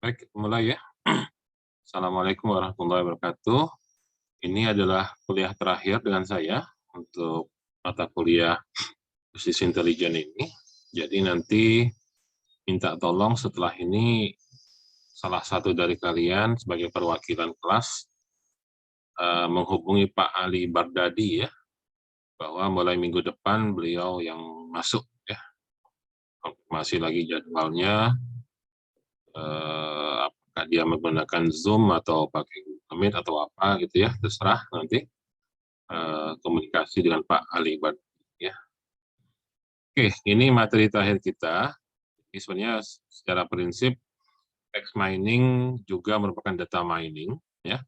Baik, mulai ya. Assalamualaikum warahmatullahi wabarakatuh. Ini adalah kuliah terakhir dengan saya untuk mata kuliah bisnis intelijen ini. Jadi nanti minta tolong setelah ini salah satu dari kalian sebagai perwakilan kelas menghubungi Pak Ali Bardadi ya, bahwa mulai minggu depan beliau yang masuk ya. Konfirmasi lagi jadwalnya, apakah dia menggunakan Zoom atau pakai Google Meet atau apa gitu ya, terserah nanti komunikasi dengan Pak Ali Bardadi ya. Oke, ini materi terakhir kita. Ini sebenarnya secara prinsip text mining juga merupakan data mining ya.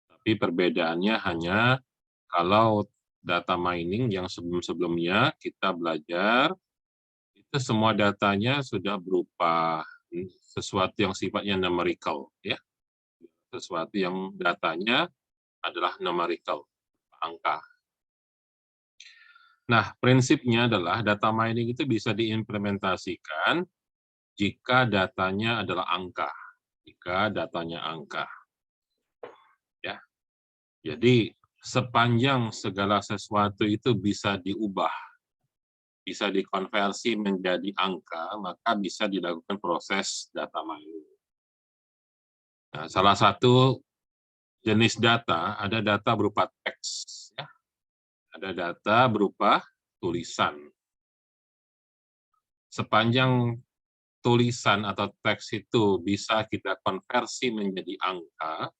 Tapi perbedaannya hanya kalau data mining yang sebelum-sebelumnya kita belajar itu semua datanya sudah berupa sesuatu yang sifatnya numerical ya. Sesuatu yang datanya adalah numerical, angka. Nah, prinsipnya adalah data mining itu bisa diimplementasikan jika datanya adalah angka. Jika datanya angka. Ya. Jadi, sepanjang segala sesuatu itu bisa diubah, bisa dikonversi menjadi angka, maka bisa dilakukan proses data mining. Nah, salah satu jenis data, ada data berupa teks. Ya. Ada data berupa tulisan. Sepanjang tulisan atau teks itu bisa kita konversi menjadi angka,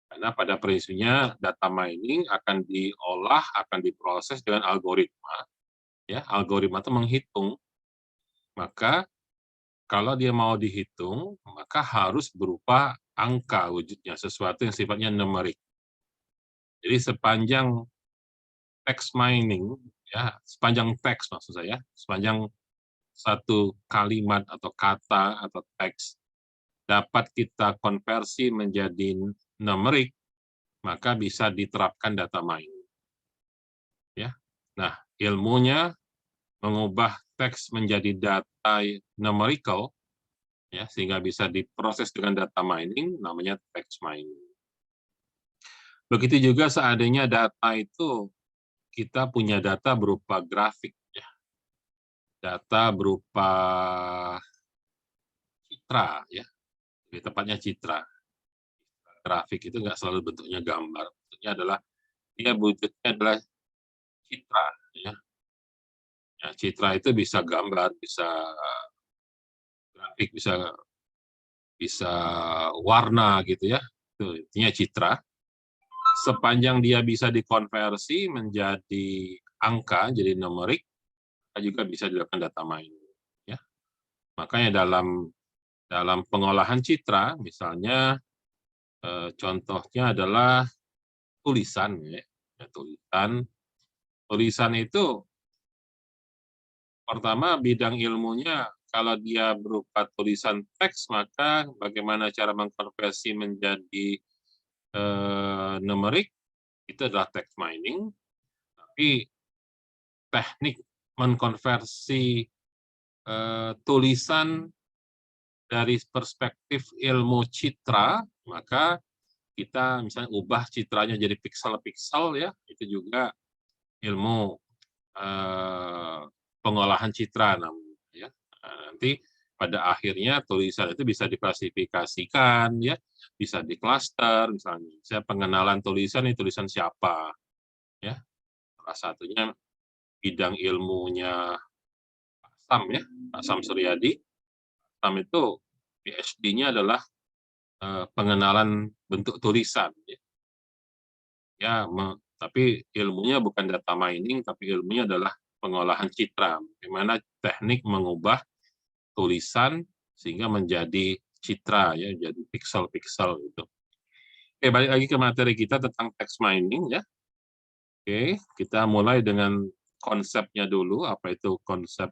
karena pada prinsipnya data mining akan diolah, akan diproses dengan algoritma. Ya, algoritma itu menghitung. Maka kalau dia mau dihitung, maka harus berupa angka wujudnya, sesuatu yang sifatnya numerik. Jadi sepanjang text mining, ya, sepanjang teks maksud saya, sepanjang satu kalimat atau kata atau teks dapat kita konversi menjadi numerik, maka bisa diterapkan data mining. Ya. Nah, ilmunya mengubah teks menjadi data numerical, ya, sehingga bisa diproses dengan data mining, namanya text mining. Begitu juga seandainya data itu, kita punya data berupa grafik, ya. Data berupa citra, ya. Lebih tepatnya citra. Grafik itu nggak selalu bentuknya gambar, bentuknya adalah, dia wujudnya adalah citra, ya. Ya, citra itu bisa gambar, bisa grafik, bisa warna gitu ya. Itu intinya citra. Sepanjang dia bisa dikonversi menjadi angka, jadi numerik, juga bisa dilakukan data mining. Ya. Makanya dalam pengolahan citra, misalnya contohnya adalah tulisan. Ya. Tulisan itu pertama bidang ilmunya, kalau dia berupa tulisan teks, maka bagaimana cara mengkonversi menjadi numerik, itu adalah text mining. Tapi teknik mengkonversi tulisan dari perspektif ilmu citra, maka kita misalnya ubah citranya jadi piksel-piksel, ya, itu juga ilmu pengolahan citra namanya, ya. Nanti pada akhirnya tulisan itu bisa diklasifikasikan, ya, bisa diklaster, misalnya. Saya pengenalan tulisan, ini tulisan siapa, ya. Salah satunya bidang ilmunya Pak Sam, ya, Pak Sam Suryadi. Sam itu PhD-nya adalah pengenalan bentuk tulisan, ya. Ya, tapi ilmunya bukan data mining, tapi ilmunya adalah pengolahan citra, bagaimana teknik mengubah tulisan sehingga menjadi citra, ya, jadi piksel-piksel gitu. Oke, balik lagi ke materi kita tentang text mining, ya. Oke, kita mulai dengan konsepnya dulu, apa itu konsep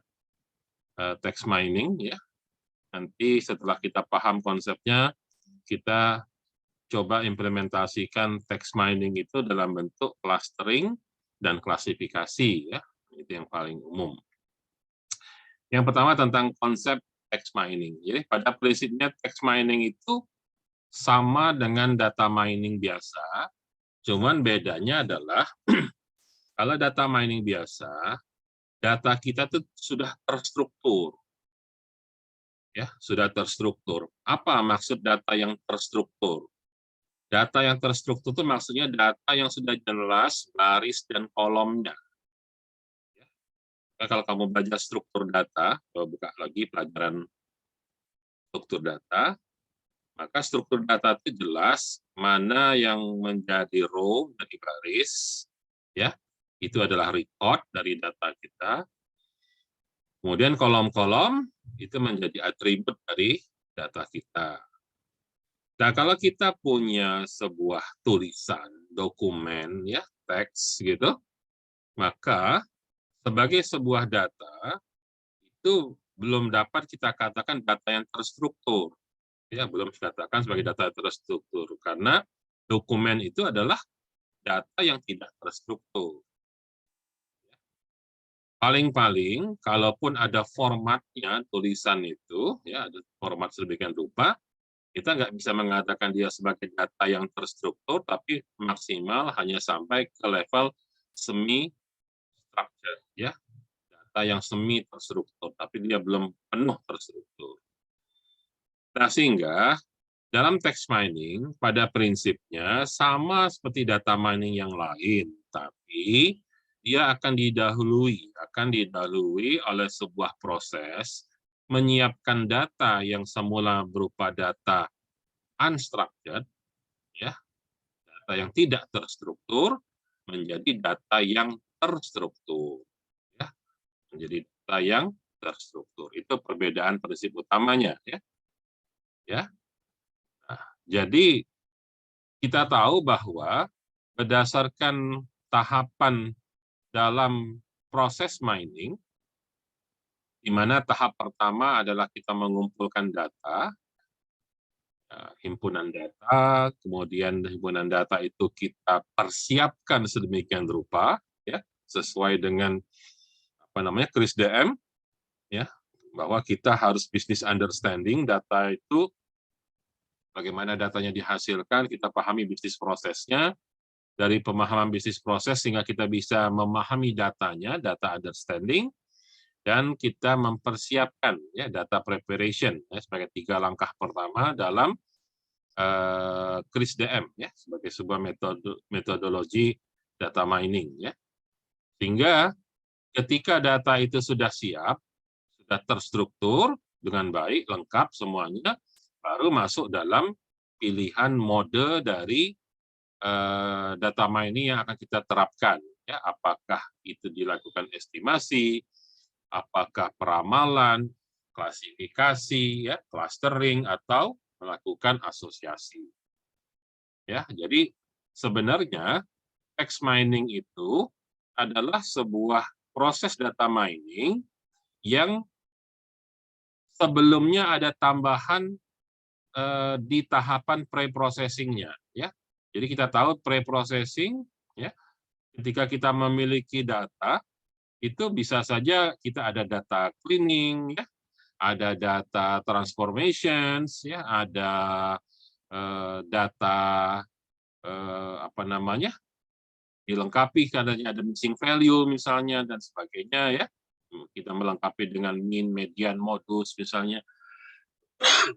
text mining, ya. Nanti setelah kita paham konsepnya, kita coba implementasikan text mining itu dalam bentuk clustering dan klasifikasi, ya. Itu yang paling umum. Yang pertama tentang konsep text mining. Jadi pada prinsipnya text mining itu sama dengan data mining biasa, cuman bedanya adalah kalau data mining biasa, data kita tuh sudah terstruktur. Ya, sudah terstruktur. Apa maksud data yang terstruktur? Data yang terstruktur itu maksudnya data yang sudah jelas baris dan kolomnya. Nah, kalau kamu belajar struktur data, kalau buka lagi pelajaran struktur data, maka struktur data itu jelas mana yang menjadi row dari baris, ya, itu adalah record dari data kita. Kemudian kolom-kolom itu menjadi atribut dari data kita. Nah, kalau kita punya sebuah tulisan, dokumen, ya, teks gitu, maka sebagai sebuah data itu belum dapat kita katakan data yang terstruktur, ya, belum dikatakan sebagai data terstruktur karena dokumen itu adalah data yang tidak terstruktur. Paling-paling, kalaupun ada formatnya tulisan itu, ya, ada format sedemikian rupa, kita nggak bisa mengatakan dia sebagai data yang terstruktur, tapi maksimal hanya sampai ke level semi-structure, ya, data yang semi terstruktur, tapi dia belum penuh terstruktur. Nah, sehingga dalam text mining pada prinsipnya sama seperti data mining yang lain, tapi dia akan didahului oleh sebuah proses menyiapkan data yang semula berupa data unstructured, ya, data yang tidak terstruktur menjadi data yang terstruktur, ya, menjadi data yang terstruktur. Itu perbedaan prinsip utamanya, ya. Ya. Nah, jadi kita tahu bahwa berdasarkan tahapan dalam proses mining, di mana tahap pertama adalah kita mengumpulkan data, himpunan data, kemudian himpunan data itu kita persiapkan sedemikian rupa, ya, sesuai dengan kris DM, ya, bahwa kita harus business understanding data itu, bagaimana datanya dihasilkan, kita pahami bisnis prosesnya. Dari pemahaman bisnis proses sehingga kita bisa memahami datanya, data understanding, dan kita mempersiapkan, ya, data preparation, ya, sebagai 3 langkah pertama dalam kris DM, ya, sebagai sebuah metodologi data mining, ya. Sehingga ketika data itu sudah siap, sudah terstruktur dengan baik, lengkap semuanya, baru masuk dalam pilihan mode dari data mining yang akan kita terapkan, ya, apakah itu dilakukan estimasi, apakah peramalan, klasifikasi, ya, clustering, atau melakukan asosiasi. Ya, jadi sebenarnya text mining itu adalah sebuah proses data mining yang sebelumnya ada tambahan di tahapan pre-processing-nya, ya. Jadi kita tahu pre-processing, ya, ketika kita memiliki data, itu bisa saja kita ada data cleaning, ya, ada data transformations, ya, ada data dilengkapi karena ada missing value misalnya dan sebagainya, ya. Kita melengkapi dengan mean, median, modus misalnya.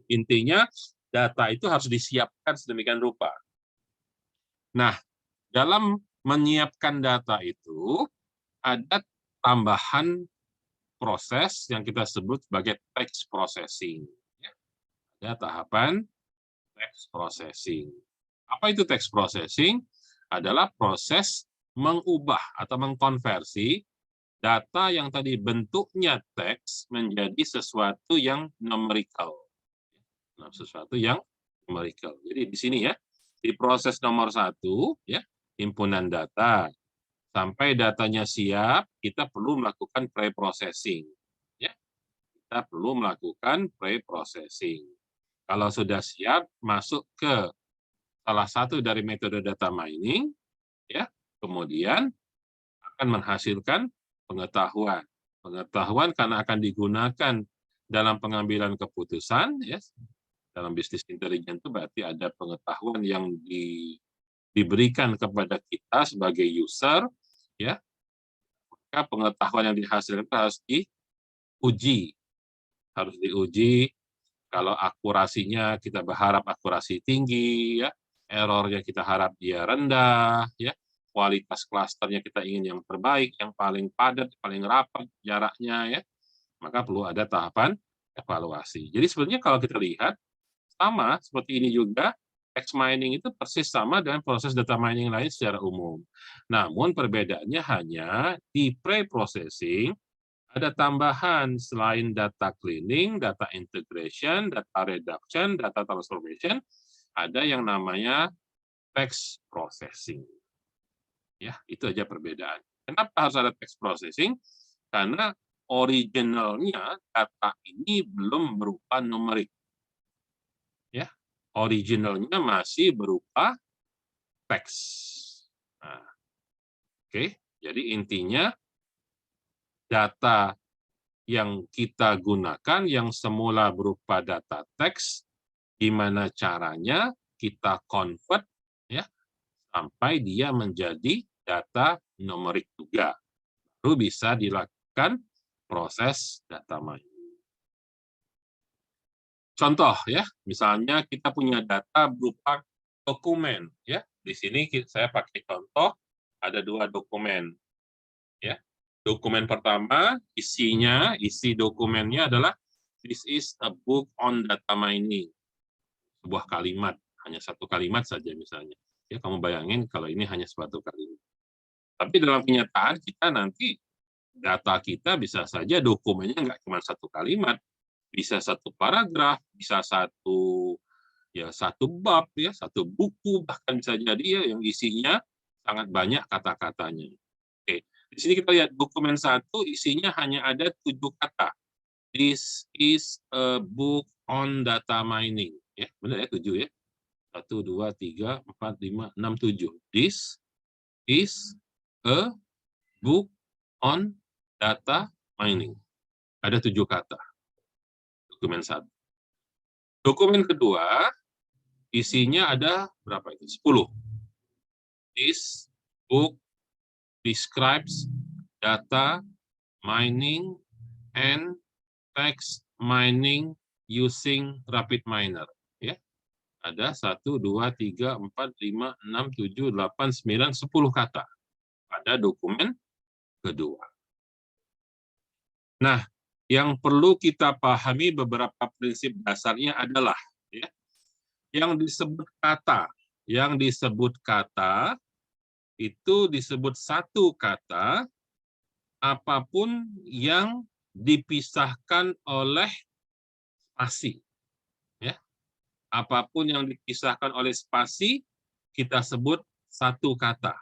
Intinya data itu harus disiapkan sedemikian rupa. Nah, dalam menyiapkan data itu ada tambahan proses yang kita sebut sebagai text processing. Ada tahapan text processing. Apa itu text processing? Adalah proses mengubah atau mengkonversi data yang tadi bentuknya teks menjadi sesuatu yang numerical. Nah, sesuatu yang numerical. Jadi di sini, ya, di proses nomor 1, ya, himpunan data. Sampai datanya siap, kita perlu melakukan pre-processing. Ya, kita perlu melakukan pre-processing. Kalau sudah siap, masuk ke salah satu dari metode data mining, ya, kemudian akan menghasilkan pengetahuan. Pengetahuan karena akan digunakan dalam pengambilan keputusan, ya, dalam bisnis intelijen itu berarti ada pengetahuan yang diberikan kepada kita sebagai user, ya, maka pengetahuan yang dihasilkan harus diuji. Kalau akurasinya kita berharap akurasi tinggi, ya, errornya kita harap dia rendah, ya, kualitas klasternya kita ingin yang terbaik, yang paling padat, paling rapat jaraknya, ya, maka perlu ada tahapan evaluasi. Jadi sebenarnya kalau kita lihat sama seperti ini juga, text mining itu persis sama dengan proses data mining lain secara umum. Namun perbedaannya hanya di pre-processing ada tambahan selain data cleaning, data integration, data reduction, data transformation, ada yang namanya text processing. Ya, itu aja perbedaan. Kenapa harus ada text processing? Karena originalnya data ini belum berupa numerik. Ya, originalnya masih berupa teks. Nah, oke, jadi intinya data yang kita gunakan yang semula berupa data teks, gimana caranya kita convert, ya, sampai dia menjadi data numerik juga. Baru bisa dilakukan proses data mining. Contoh, ya, misalnya kita punya data berupa dokumen, ya. Di sini saya pakai contoh ada 2 dokumen, ya. Dokumen pertama, isi dokumennya adalah this is a book on data mining. Sebuah kalimat, hanya 1 kalimat saja misalnya. Ya, kamu bayangin kalau ini hanya suatu kalimat. Tapi dalam kenyataan kita nanti data kita bisa saja dokumennya nggak cuma 1 kalimat, bisa 1 paragraf, bisa 1 bab, ya, 1 buku, bahkan bisa jadi ya yang isinya sangat banyak kata-katanya. Oke, di sini kita lihat dokumen 1 isinya hanya ada 7 kata. This is a book on data mining. Ya, benar ya, 7 ya. 1, 2, 3, 4, 5, 6, 7. This is a book on data mining. Ada 7 kata. Dokumen 1. Dokumen kedua isinya ada berapa itu? 10. This book describes data mining and text mining using RapidMiner. Ya, ada 1, 2, 3, 4, 5, 6, 7, 8, 9, 10 kata pada dokumen kedua. Nah, yang perlu kita pahami beberapa prinsip dasarnya adalah, ya, yang disebut kata itu disebut 1 kata apapun yang dipisahkan oleh spasi. Ya. Apapun yang dipisahkan oleh spasi, kita sebut 1 kata.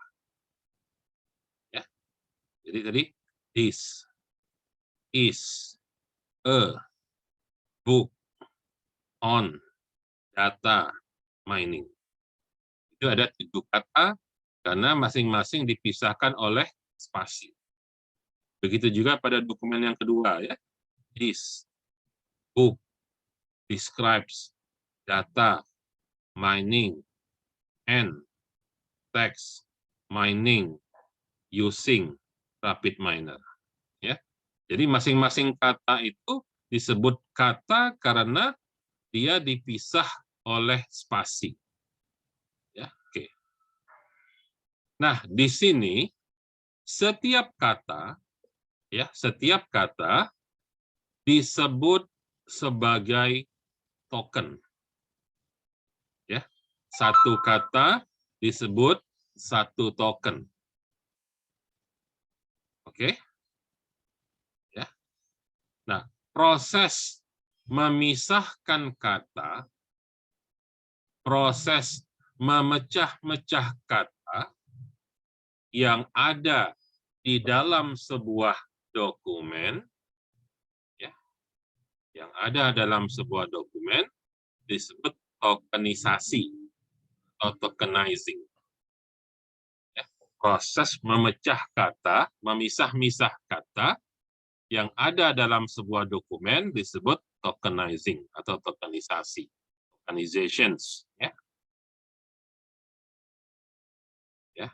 Ya. Jadi tadi, this is a book on data mining. Itu ada 7 kata, karena masing-masing dipisahkan oleh spasi. Begitu juga pada dokumen yang kedua, ya. This book describes data mining and text mining using RapidMiner. Ya. Jadi masing-masing kata itu disebut kata karena dia dipisah oleh spasi. Ya, oke. Nah, di sini setiap kata disebut sebagai token. Ya, 1 kata disebut 1 token. Oke? Ya. Nah, proses memisahkan kata, proses memecah-mecah kata yang ada di dalam sebuah dokumen, ya, yang ada dalam sebuah dokumen disebut tokenisasi atau tokenizing. Ya, proses memecah kata, memisah-misah kata yang ada dalam sebuah dokumen disebut tokenizing atau tokenisasi, tokenizations, ya. Ya.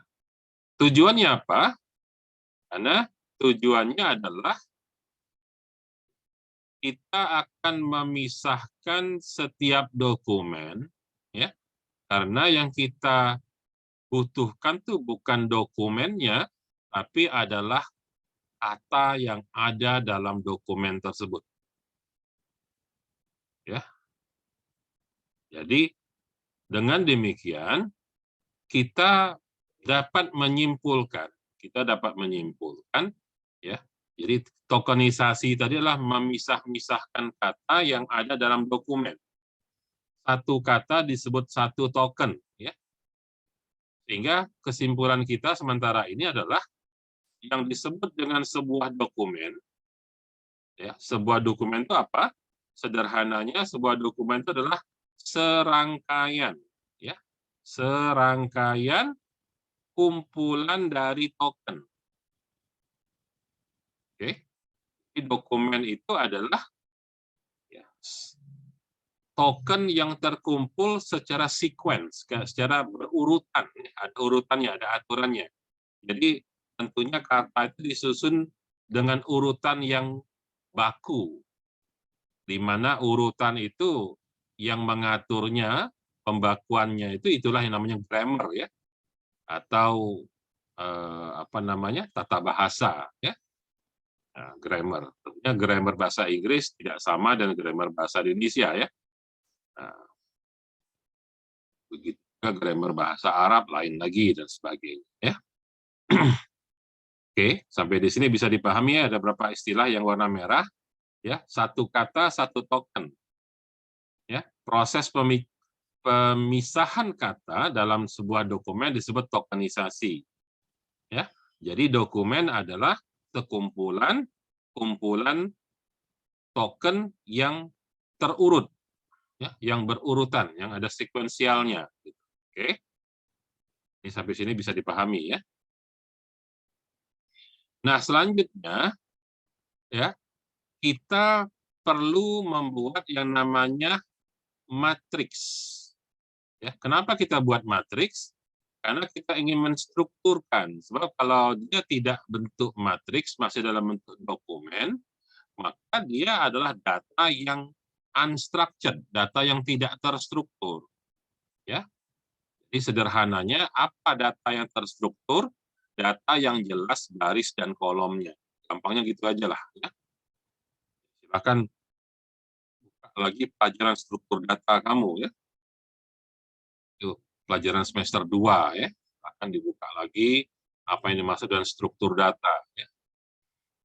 Tujuannya apa? Karena tujuannya adalah kita akan memisahkan setiap dokumen, ya, karena yang kita butuhkan tuh bukan dokumennya, tapi adalah kata yang ada dalam dokumen tersebut. Ya. Jadi dengan demikian kita dapat menyimpulkan, ya. Jadi tokenisasi tadi adalah memisah-misahkan kata yang ada dalam dokumen. Satu kata disebut satu token, ya. Sehingga kesimpulan kita sementara ini adalah yang disebut dengan sebuah dokumen, ya, sebuah dokumen itu apa? Sederhananya sebuah dokumen itu adalah serangkaian, ya, serangkaian kumpulan dari token. Oke, jadi dokumen itu adalah, ya, token yang terkumpul secara sequence, secara berurutan, ada urutannya, ada aturannya. Jadi tentunya kata itu disusun dengan urutan yang baku, di mana urutan itu yang mengaturnya, pembakuannya itulah yang namanya grammar, ya, atau apa namanya, tata bahasa, ya. Nah, grammar, tentunya grammar bahasa Inggris tidak sama dengan grammar bahasa Indonesia, ya. Nah, begitu juga grammar bahasa Arab lain lagi dan sebagainya, ya. Oke, sampai di sini bisa dipahami ya, ada berapa istilah yang warna merah, ya, satu kata satu token, ya. Proses pemisahan kata dalam sebuah dokumen disebut tokenisasi, ya. Jadi dokumen adalah sekumpulan token yang terurut, ya, yang berurutan, yang ada sekuensialnya. Oke, ini sampai sini bisa dipahami, ya. Nah, selanjutnya, ya, kita perlu membuat yang namanya matriks. Ya, kenapa kita buat matriks? Karena kita ingin menstrukturkan. Sebab kalau dia tidak bentuk matriks, masih dalam bentuk dokumen, maka dia adalah data yang unstructured, data yang tidak terstruktur. Ya, jadi sederhananya apa data yang terstruktur? Data yang jelas baris dan kolomnya. Gampangnya gitu aja lah. Ya. Silakan buka lagi pelajaran struktur data kamu, ya. Itu pelajaran semester 2, ya. Akan dibuka lagi apa yang dimaksud dengan struktur data, ya.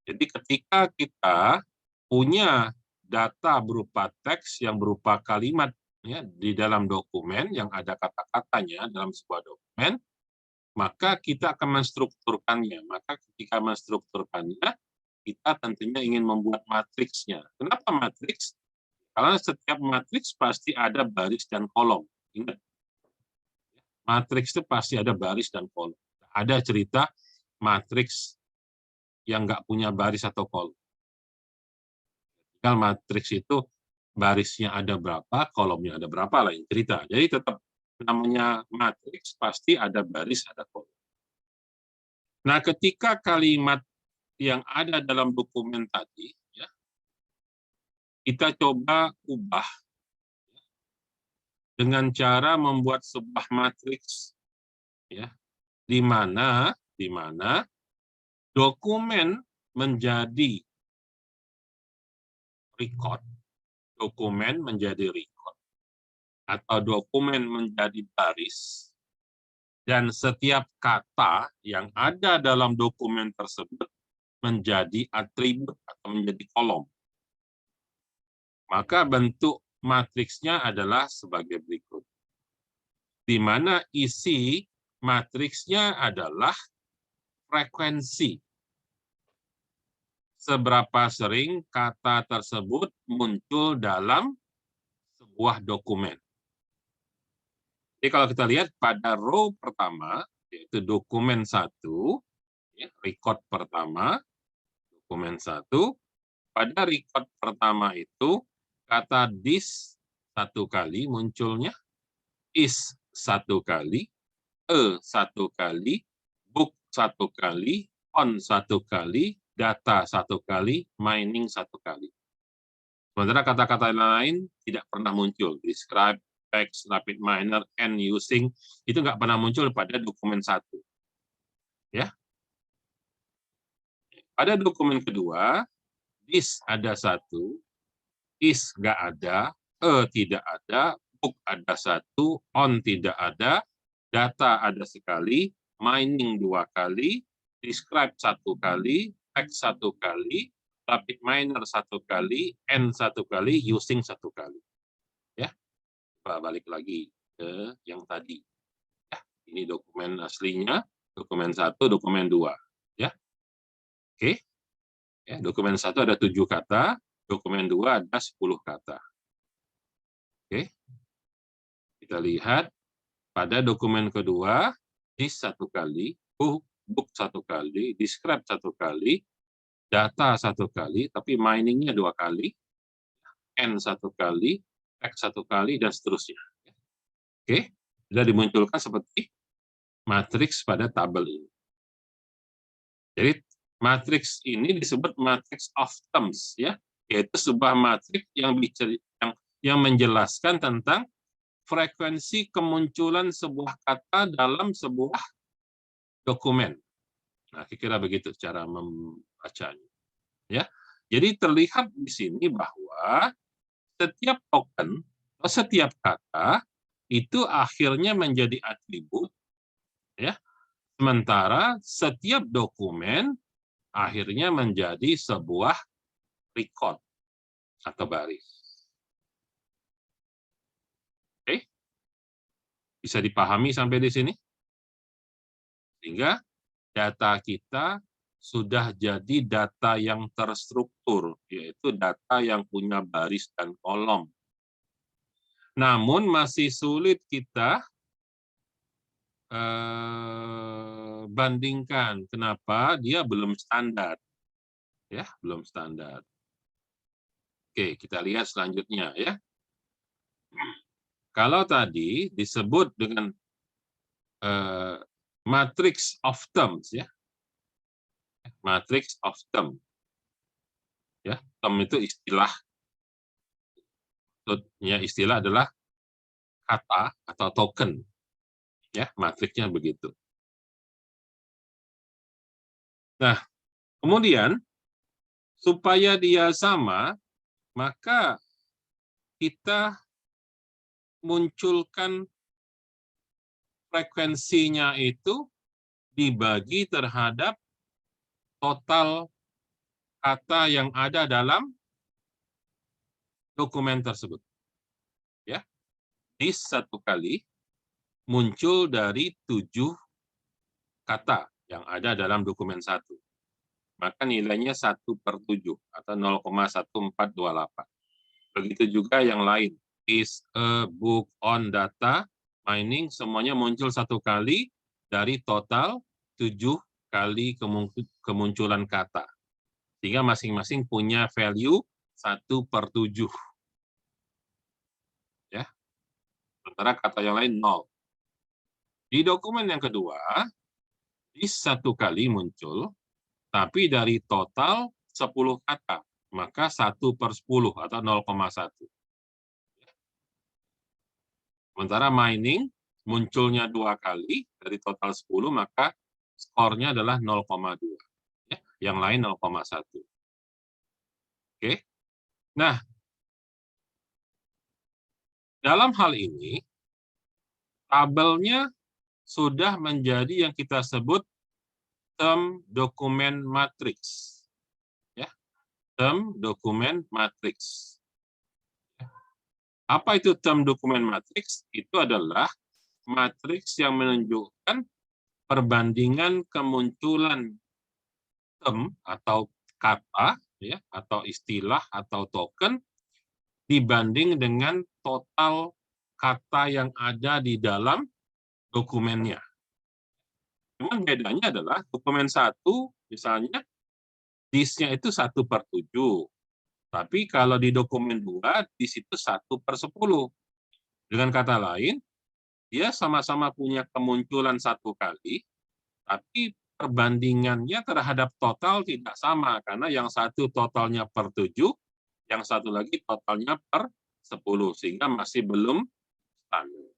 Jadi ketika kita punya data berupa teks yang berupa kalimat, ya, di dalam dokumen yang ada kata-katanya dalam sebuah dokumen, maka kita akan menstrukturkannya. Maka ketika menstrukturkannya, kita tentunya ingin membuat matriksnya. Kenapa matriks? Karena setiap matriks pasti ada baris dan kolom. Ingat, matriks itu pasti ada baris dan kolom. Ada cerita matriks yang nggak punya baris atau kolom. Tinggal matriks itu barisnya ada berapa, kolomnya ada berapa, lain cerita. Jadi tetap namanya matriks pasti ada baris, ada kolom. Nah, ketika kalimat yang ada dalam dokumen tadi, ya, kita coba ubah dengan cara membuat sebuah matriks, ya, di mana dokumen menjadi record, dokumen menjadi record, atau dokumen menjadi baris, dan setiap kata yang ada dalam dokumen tersebut menjadi atribut atau menjadi kolom. Maka bentuk matriksnya adalah sebagai berikut. Di mana isi matriksnya adalah frekuensi. Seberapa sering kata tersebut muncul dalam sebuah dokumen. Jadi kalau kita lihat pada row pertama, yaitu dokumen 1, ya, record pertama, dokumen 1, pada record pertama itu kata this 1 kali munculnya, is 1 kali, a 1 kali, book 1 kali, on 1 kali, data 1 kali, mining 1 kali. Sementara kata-kata lain tidak pernah muncul. Describe, text, rapid miner, and using, itu nggak pernah muncul pada dokumen 1. Ya. Pada dokumen kedua, this ada 1, is nggak ada, tidak ada, book ada 1, on tidak ada, data ada sekali, mining 2 kali, describe 1 kali, text 1 kali, rapid miner 1 kali, and 1 kali, using 1 kali. Ya, balik lagi ke yang tadi. Ya, ini dokumen aslinya, dokumen 1, dokumen 2. Ya, oke. Ya, dokumen 1 ada 7 kata, dokumen 2 ada 10 kata. Oke. Kita lihat pada dokumen kedua, this 1 kali, book 1 kali, describe 1 kali, data 1 kali, tapi miningnya 2 kali, n 1 kali, text 1 kali, dan seterusnya. Oke, sudah dimunculkan seperti matriks pada tabel ini. Jadi matriks ini disebut matrix of terms, ya, yaitu sebuah matriks yang menjelaskan tentang frekuensi kemunculan sebuah kata dalam sebuah dokumen. Nah, kira-kira begitu cara membacanya. Ya, jadi terlihat di sini bahwa setiap token atau setiap kata itu akhirnya menjadi atribut, ya. Sementara setiap dokumen akhirnya menjadi sebuah record atau baris. Oke? Bisa dipahami sampai di sini? Sehingga data kita sudah jadi data yang terstruktur, yaitu data yang punya baris dan kolom. Namun masih sulit kita bandingkan. Kenapa? Dia belum standar. Ya, belum standar. Oke, kita lihat selanjutnya ya. Kalau tadi disebut dengan matrix of terms, ya, matrix of term, ya, term itu istilah, maksudnya istilah adalah kata atau token, ya, matriksnya begitu. Nah, kemudian supaya dia sama, maka kita munculkan frekuensinya itu dibagi terhadap total kata yang ada dalam dokumen tersebut. Ya, this 1 kali muncul dari 7 kata yang ada dalam dokumen 1. Maka nilainya 1/7 atau 0,1428. Begitu juga yang lain. Is, a, book, on, data, mining, semuanya muncul 1 kali dari total 7 kali kemunculan kata. Sehingga masing-masing punya value 1/7. Ya. Sementara kata yang lain 0. Di dokumen yang kedua, is 1 kali muncul, tapi dari total 10 kata. Maka 1/10 atau 0,1. Sementara mining munculnya 2 kali dari total 10, maka skornya adalah 0,2. Ya, yang lain 0,1. Oke. Nah, dalam hal ini, tabelnya sudah menjadi yang kita sebut term dokumen matrix. Ya, term dokumen matrix. Apa itu term dokumen matrix? Itu adalah matriks yang menunjukkan perbandingan kemunculan term atau kata, ya, atau istilah atau token dibanding dengan total kata yang ada di dalam dokumennya. Cuman bedanya adalah dokumen 1, misalnya, this-nya itu 1/7, Tapi kalau di dokumen 2, di situ 1/10. Dengan kata lain, dia sama-sama punya kemunculan 1 kali, tapi perbandingannya terhadap total tidak sama, karena yang satu totalnya per 7, yang satu lagi totalnya per 10, sehingga masih belum standar.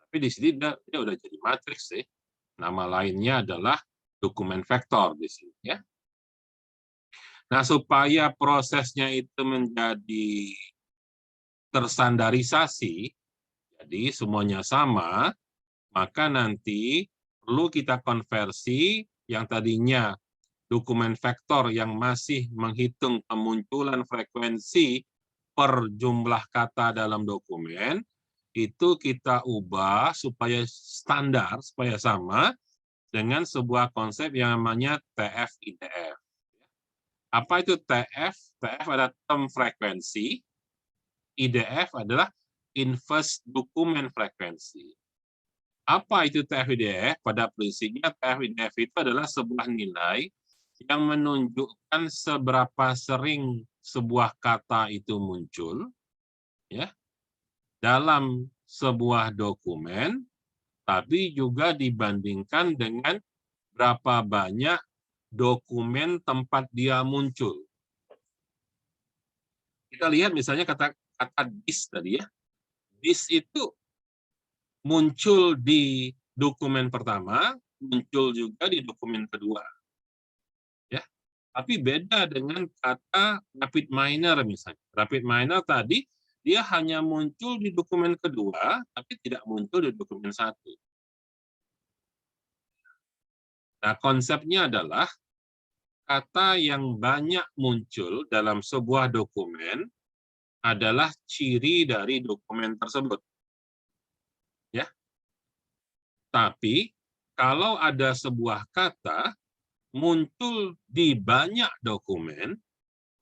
Tapi di sini dia udah jadi matriks sih. Nama lainnya adalah dokumen vektor di sini ya. Nah, supaya prosesnya itu menjadi terstandarisasi, jadi semuanya sama, maka nanti perlu kita konversi yang tadinya dokumen vektor yang masih menghitung kemunculan frekuensi per jumlah kata dalam dokumen, itu kita ubah supaya standar, supaya sama dengan sebuah konsep yang namanya TF-IDF. Apa itu TF? TF adalah term frekuensi, IDF adalah inverse dokumen frekuensi. Apa itu TF-IDF? Pada prinsipnya TF-IDF itu adalah sebuah nilai yang menunjukkan seberapa sering sebuah kata itu muncul ya dalam sebuah dokumen, tapi juga dibandingkan dengan berapa banyak dokumen tempat dia muncul. Kita lihat misalnya kata this tadi ya. This itu muncul di dokumen pertama, muncul juga di dokumen kedua. Ya. Tapi beda dengan kata rapid minor misalnya. Rapid minor tadi dia hanya muncul di dokumen kedua, tapi tidak muncul di dokumen 1. Nah, konsepnya adalah kata yang banyak muncul dalam sebuah dokumen adalah ciri dari dokumen tersebut. Ya. Tapi kalau ada sebuah kata muncul di banyak dokumen,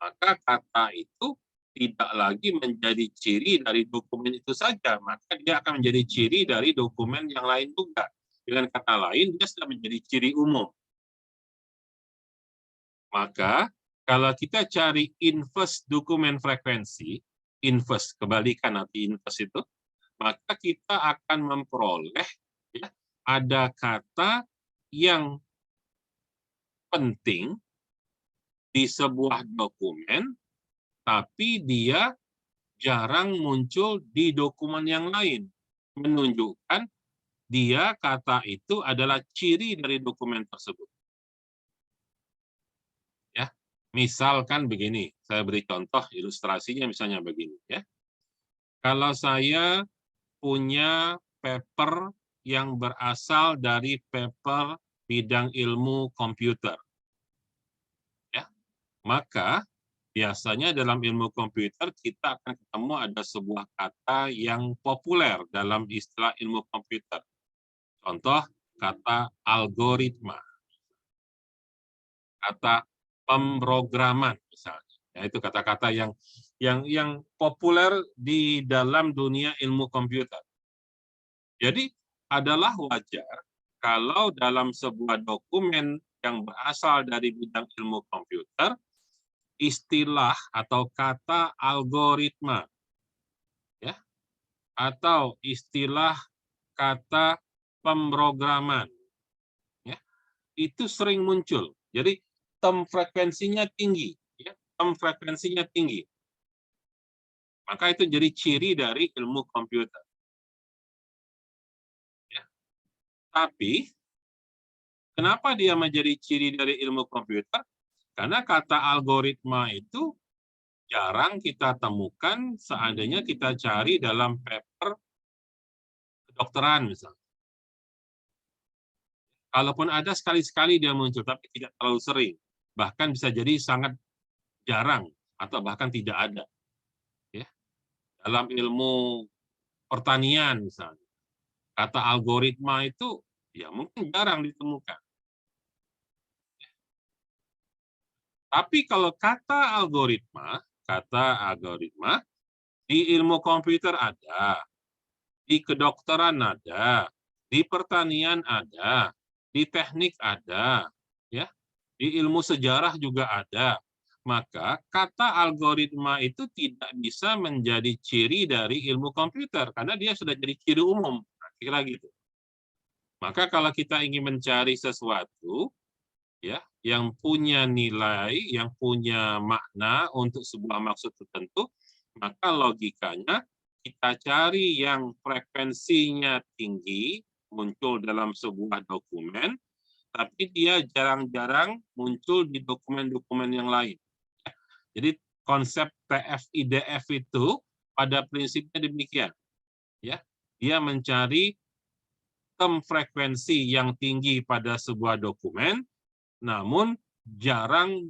maka kata itu tidak lagi menjadi ciri dari dokumen itu saja, maka dia akan menjadi ciri dari dokumen yang lain juga. Dengan kata lain, dia sudah menjadi ciri umum. Maka kalau kita cari inverse dokumen frekuensi, inverse, kebalikan nanti inverse itu, maka kita akan memperoleh ya, ada kata yang penting di sebuah dokumen, tapi dia jarang muncul di dokumen yang lain. Menunjukkan dia kata itu adalah ciri dari dokumen tersebut. Ya, misalkan begini, saya beri contoh ilustrasinya misalnya begini ya. Kalau saya punya paper yang berasal dari paper bidang ilmu komputer, ya, maka biasanya dalam ilmu komputer kita akan ketemu ada sebuah kata yang populer dalam istilah ilmu komputer. Contoh kata algoritma, kata pemrograman misalnya. Ya, itu kata-kata yang populer di dalam dunia ilmu komputer. Jadi adalah wajar kalau dalam sebuah dokumen yang berasal dari bidang ilmu komputer, istilah atau kata algoritma ya atau istilah kata pemrograman ya itu sering muncul. Jadi term frekuensinya tinggi ya, term frekuensinya tinggi. Maka itu jadi ciri dari ilmu komputer. Ya. Tapi kenapa dia menjadi ciri dari ilmu komputer? Karena kata algoritma itu jarang kita temukan seandainya kita cari dalam paper kedokteran misalnya. Kalaupun ada sekali-sekali dia muncul, tapi tidak terlalu sering. Bahkan bisa jadi sangat jarang atau bahkan tidak ada. Ya. Dalam ilmu pertanian misalnya, kata algoritma itu ya mungkin jarang ditemukan. Tapi kalau kata algoritma di ilmu komputer ada, di kedokteran ada, di pertanian ada, di teknik ada, ya. di ilmu sejarah juga ada. Maka kata algoritma itu tidak bisa menjadi ciri dari ilmu komputer karena dia sudah jadi ciri umum, kira gitu. Maka kalau kita ingin mencari sesuatu ya yang punya nilai, yang punya makna untuk sebuah maksud tertentu, maka logikanya kita cari yang frekuensinya tinggi muncul dalam sebuah dokumen, tapi dia jarang-jarang muncul di dokumen-dokumen yang lain. Jadi konsep TF-IDF itu pada prinsipnya demikian. Ya, dia mencari term frekuensi yang tinggi pada sebuah dokumen, namun jarang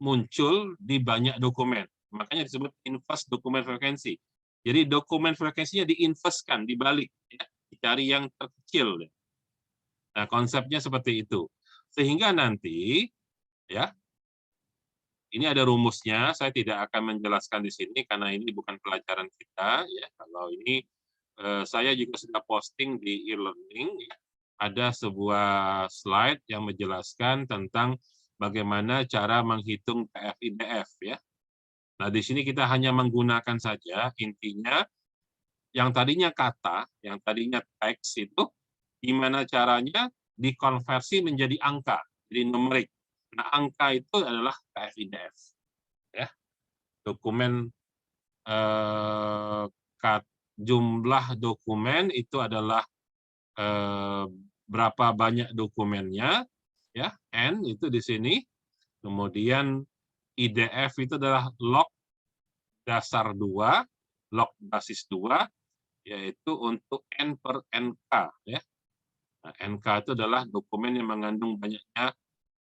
muncul di banyak dokumen. Makanya disebut inverse dokumen frekuensi. Jadi dokumen frekuensinya diinverskan, dibalik, ya, dicari yang terkecil. Nah, konsepnya seperti itu. Sehingga nanti, ya, ini ada rumusnya. Saya tidak akan menjelaskan di sini karena ini bukan pelajaran kita. Ya, kalau ini saya juga sudah posting di e-learning. Ya. Ada sebuah slide yang menjelaskan tentang bagaimana cara menghitung TF-IDF. Ya. Nah, di sini kita hanya menggunakan saja intinya yang tadinya kata, yang tadinya teks itu gimana caranya dikonversi menjadi angka, jadi numerik. Nah, angka itu adalah TF-IDF. Ya. Dokumen jumlah dokumen itu adalah berapa banyak dokumennya, ya, N itu di sini. Kemudian IDF itu adalah log dasar 2, log basis 2, yaitu untuk N per NK. Ya. Nah, NK itu adalah dokumen yang mengandung banyaknya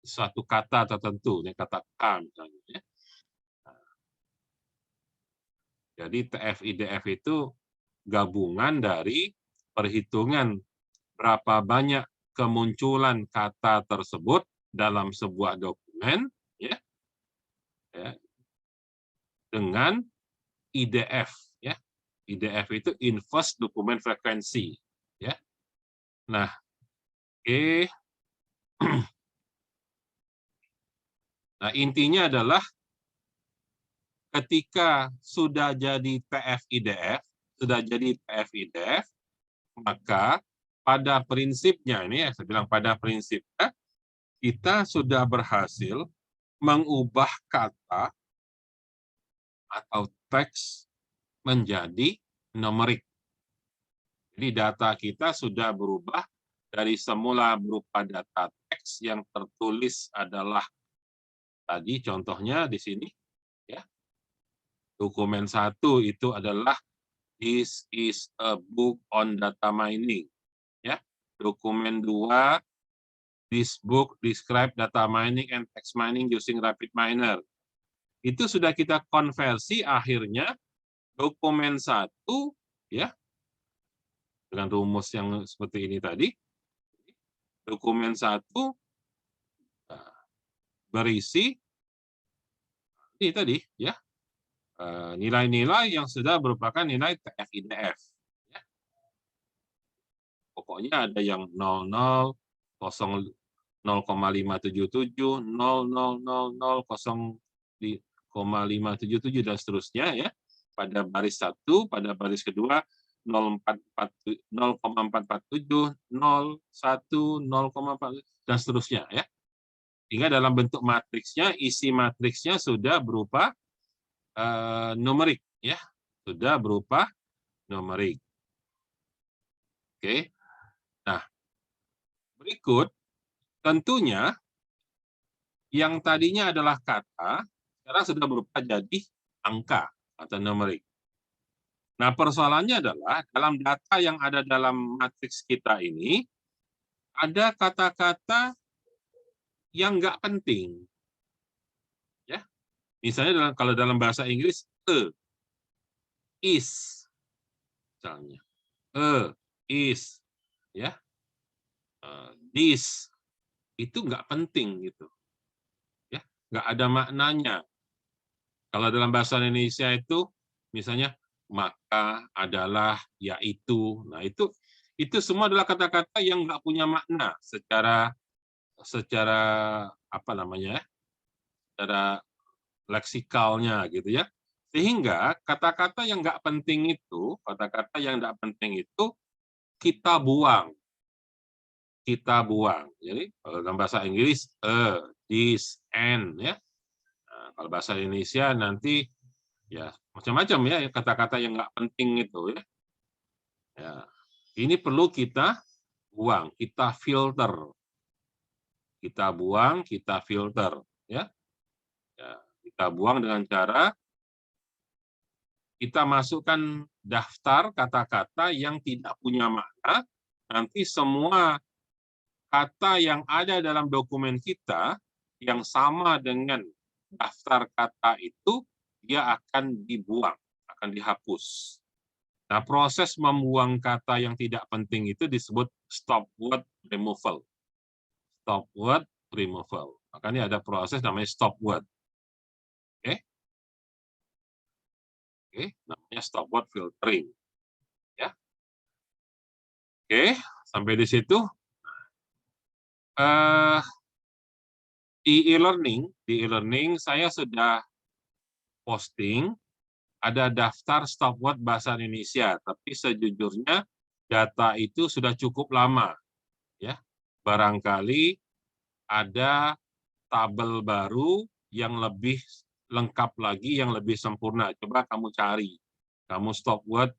suatu kata tertentu, ya, kata K misalnya. Ya. Jadi TF-IDF itu gabungan dari perhitungan berapa banyak kemunculan kata tersebut dalam sebuah dokumen, ya, dengan IDF. Ya. IDF itu inverse dokumen frekuensi. Ya. Nah, oke. Nah, intinya adalah ketika sudah jadi TF-IDF, maka pada prinsipnya ini saya bilang pada prinsipnya kita sudah berhasil mengubah kata atau teks menjadi numerik. Jadi data kita sudah berubah dari semula berupa data teks yang tertulis adalah tadi contohnya di sini, ya. Dokumen 1 itu adalah "This is a book on data mining." Ya. Dokumen 2, "This book describe data mining and text mining using rapid miner." Itu sudah kita konversi akhirnya dokumen 1, ya, dengan rumus yang seperti ini tadi. Dokumen 1 berisi ini tadi, ya, nilai-nilai yang sudah merupakan nilai TF-IDF. Ya. Pokoknya ada yang 00, 0,577, 0000, 0,577 dan seterusnya, ya. Pada baris 1, pada baris kedua 0,447, 01, 0,4 dan seterusnya, ya. Hingga dalam bentuk matriksnya, isi matriksnya sudah berupa numerik, ya, sudah berupa numerik. Oke. Nah, berikut tentunya yang tadinya adalah kata sekarang sudah berupa jadi angka atau numerik. Nah, persoalannya adalah dalam data yang ada dalam matriks kita ini ada kata-kata yang nggak penting. Ya. Misalnya kalau dalam bahasa Inggris is misalnya. Is, ya. This itu nggak penting gitu. Ya, nggak ada maknanya. Kalau dalam bahasa Indonesia itu misalnya maka, adalah, yaitu. Nah, itu semua adalah kata-kata yang nggak punya makna secara secara apa namanya, secara leksikalnya gitu ya. Sehingga kata-kata yang nggak penting itu, kata-kata yang nggak penting itu kita buang, kita buang. Jadi kalau dalam bahasa Inggris this, and ya. Nah, kalau bahasa Indonesia nanti ya macam-macam ya kata-kata yang nggak penting itu ya. Ya, ini perlu kita buang, kita filter, kita buang, kita filter, ya. Ya, kita buang dengan cara kita masukkan daftar kata-kata yang tidak punya makna. Nanti semua kata yang ada dalam dokumen kita yang sama dengan daftar kata itu, dia akan dibuang, akan dihapus. Nah, proses membuang kata yang tidak penting itu disebut stop word removal. Stop word removal. Makanya ada proses namanya stop word. Oke? Oke, namanya stop word filtering. Ya. Oke, sampai di situ. Di e-learning saya sudah posting ada daftar stop word bahasa Indonesia, tapi sejujurnya data itu sudah cukup lama, ya. Barangkali ada tabel baru yang lebih lengkap lagi, yang lebih sempurna. Coba kamu cari, kamu stop word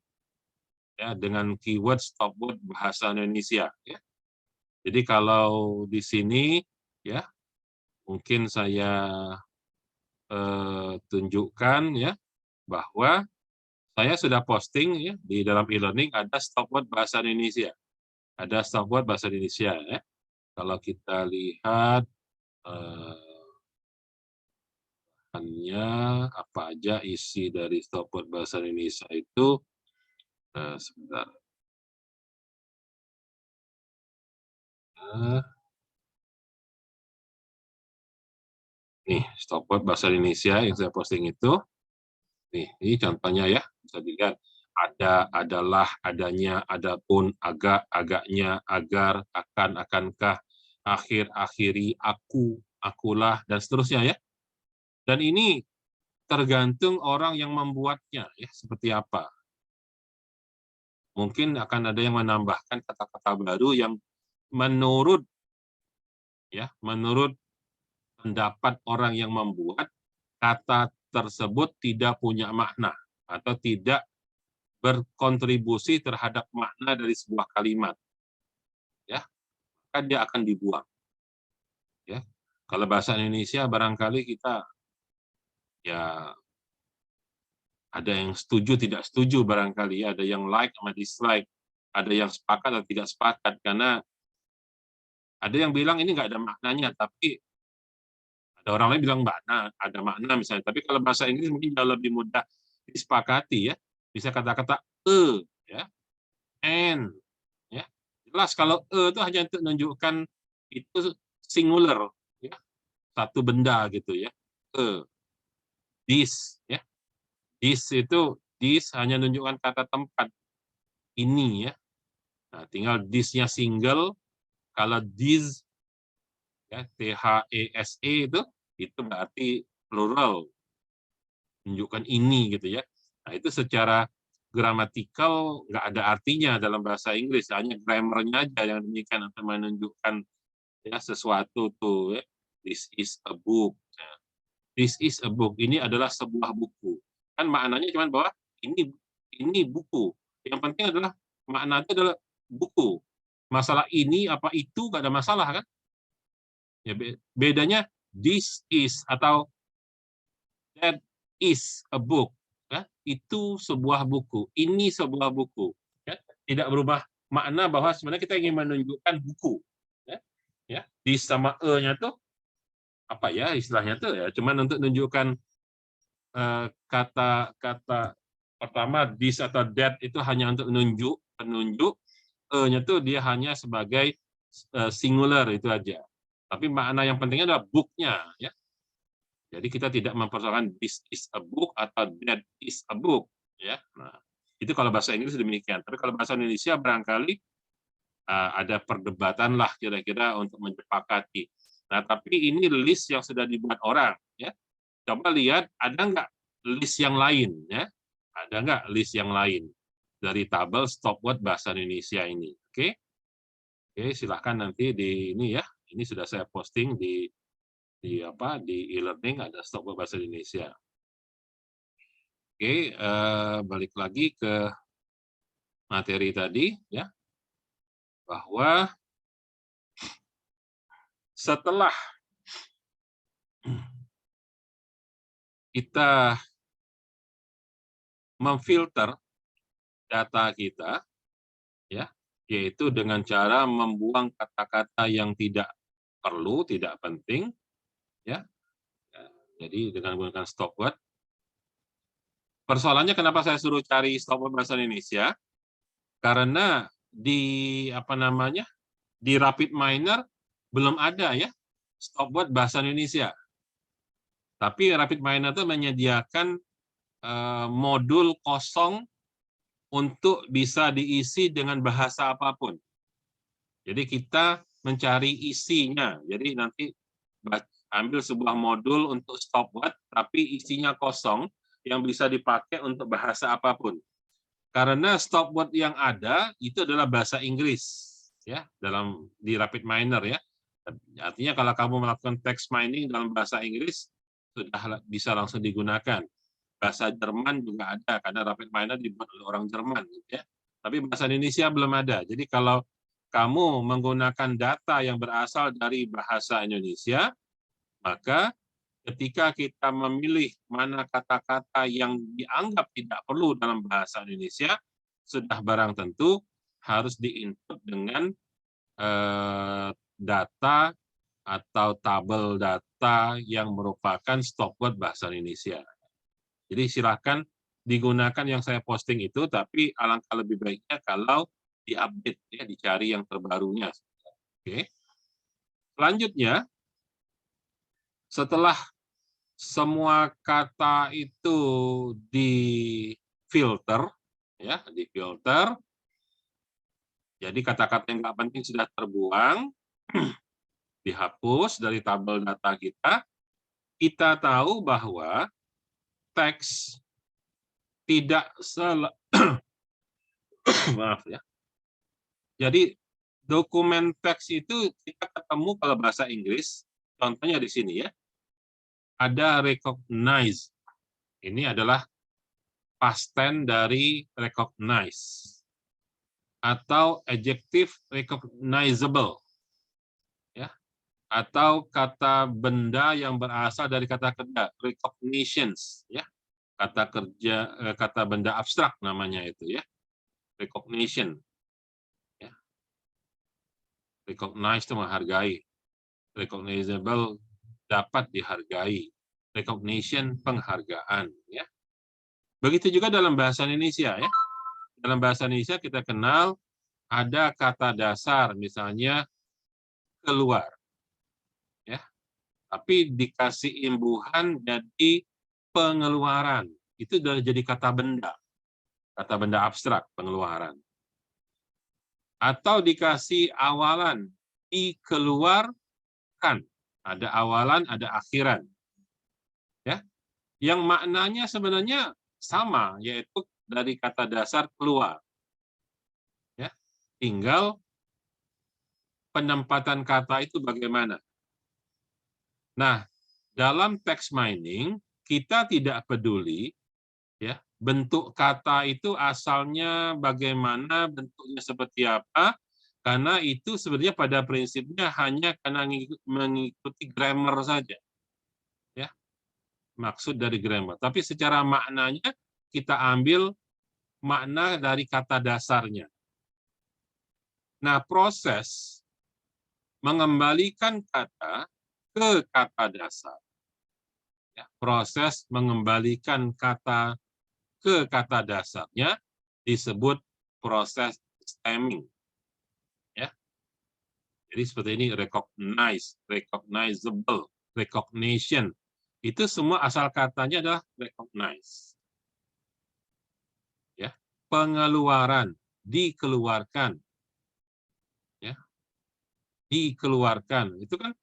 ya dengan keyword stop word bahasa Indonesia. Ya. Jadi kalau di sini ya mungkin saya tunjukkan ya bahwa saya sudah posting ya di dalam e-learning ada stop word bahasa Indonesia, ada stop word bahasa Indonesia ya. Kalau kita lihat hanya apa aja isi dari stop word bahasa Indonesia itu sebentar. Nih, stop word bahasa Indonesia yang saya posting itu. Nih, ini contohnya ya, bisa dilihat. Ada, adalah, adanya, adapun, agak, agaknya, agar, akan, akankah, akhir, akhiri, aku, akulah, dan seterusnya ya. Dan ini tergantung orang yang membuatnya, ya seperti apa. Mungkin akan ada yang menambahkan kata-kata baru yang menurut pendapat orang yang membuat, kata tersebut tidak punya makna atau tidak berkontribusi terhadap makna dari sebuah kalimat, ya, maka dia akan dibuang. Ya, kalau bahasa Indonesia barangkali kita ya ada yang setuju tidak setuju barangkali, ada yang like sama dislike, ada yang sepakat atau tidak sepakat karena ada yang bilang ini nggak ada maknanya, tapi ada orang lain bilang makna, ada makna misalnya. Tapi kalau bahasa Inggris mungkin jauh lebih mudah disepakati ya, bisa kata-kata ya, and ya. Jelas kalau itu hanya untuk menunjukkan itu singular ya, satu benda gitu ya. This ya. This hanya menunjukkan kata tempat ini ya. Nah, tinggal this-nya single, kalau this ya THESE itu berarti plural, menunjukkan ini gitu ya. Nah, itu secara gramatikal nggak ada artinya dalam bahasa Inggris, hanya grammar-nya aja yang demikian untuk menunjukkan ya sesuatu tuh ya. This is a book. Nah, this is a book. Ini adalah sebuah buku. Kan maknanya cuma bahwa ini buku. Yang penting adalah makna itu adalah buku. Masalah ini apa itu nggak ada masalah kan? Ya bedanya this is atau that is a book. Ya, itu sebuah buku. Ini sebuah buku. Ya, tidak berubah makna bahwa sebenarnya kita ingin menunjukkan buku. Ya, ya. This sama e-nya tuh apa ya istilahnya tuh ya cuman untuk menunjukkan kata-kata pertama this atau that itu hanya untuk penunjuk e-nya tuh dia hanya sebagai singular itu aja. Tapi makna yang pentingnya adalah book-nya ya. Jadi kita tidak mempersoalkan this is a book atau that is a book ya. Nah, itu kalau bahasa Inggris demikian. Tapi kalau bahasa Indonesia barangkali ada perdebatan lah kira-kira untuk menyepakati. Nah, tapi ini list yang sudah dibuat orang, ya. Coba lihat ada nggak list yang lain, ya? Ada nggak list yang lain dari tabel stopwatch bahasa Indonesia ini? Oke, silahkan nanti di ini ya. Ini sudah saya posting di e-learning ada stopwatch bahasa Indonesia. Oke, balik lagi ke materi tadi, ya, bahwa setelah kita memfilter data kita, ya, yaitu dengan cara membuang kata-kata yang tidak perlu, tidak penting, ya. Jadi dengan menggunakan stopwatch. Persoalannya kenapa saya suruh cari stopwatch bahasa Indonesia? Karena di di RapidMiner belum ada ya stopwatch bahasa Indonesia. Tapi RapidMiner itu menyediakan modul kosong untuk bisa diisi dengan bahasa apapun. Jadi kita mencari isinya. Jadi nanti ambil sebuah modul untuk stopwatch, tapi isinya kosong yang bisa dipakai untuk bahasa apapun. Karena stopwatch yang ada itu adalah bahasa Inggris, ya, di RapidMiner ya. Artinya kalau kamu melakukan text mining dalam bahasa Inggris sudah bisa langsung digunakan. Bahasa Jerman juga ada karena RapidMiner dibuat oleh orang Jerman, ya. Tapi bahasa Indonesia belum ada. Jadi kalau kamu menggunakan data yang berasal dari bahasa Indonesia, maka ketika kita memilih mana kata-kata yang dianggap tidak perlu dalam bahasa Indonesia, sudah barang tentu harus diinput dengan data atau tabel data yang merupakan stopwatch bahasa Indonesia. Jadi silakan digunakan yang saya posting itu, tapi alangkah lebih baiknya kalau diupdate, ya, dicari yang terbarunya. Oke. Selanjutnya, setelah semua kata itu difilter, ya, difilter. Jadi kata-kata yang nggak penting sudah terbuang, dihapus dari tabel data kita. Kita tahu bahwa teks tidak maaf ya. Jadi dokumen teks itu kita ketemu kalau bahasa Inggris, contohnya di sini ya. Ada recognize. Ini adalah past tense dari recognize. Atau adjective recognizable. Ya. Atau kata benda yang berasal dari kata kerja, recognitions, ya. Kata benda abstrak namanya itu ya. Recognition. Ya. Recognize itu menghargai. Recognizable dapat dihargai. Recognition penghargaan, ya. Begitu juga dalam bahasa Indonesia ya. Dalam bahasa Indonesia kita kenal ada kata dasar misalnya keluar. Ya. Tapi dikasih imbuhan jadi pengeluaran. Itu sudah jadi kata benda abstrak, pengeluaran. Atau dikasih awalan, dikeluarkan. Ada awalan, ada akhiran. Ya. Yang maknanya sebenarnya sama, yaitu dari kata dasar keluar. Ya. Tinggal penempatan kata itu bagaimana. Nah, dalam text mining, kita tidak peduli ya bentuk kata itu asalnya bagaimana, bentuknya seperti apa, karena itu sebenarnya pada prinsipnya hanya karena mengikuti grammar saja. Ya. Maksud dari grammar. Tapi secara maknanya kita ambil makna dari kata dasarnya. Nah, proses mengembalikan kata ke kata dasar. Ya, proses mengembalikan kata ke kata dasarnya disebut proses stemming. Ya. Jadi seperti ini recognize, recognizable, recognition. Itu semua asal katanya adalah recognize. Ya. Pengeluaran, dikeluarkan. dikeluarkan. Itu kan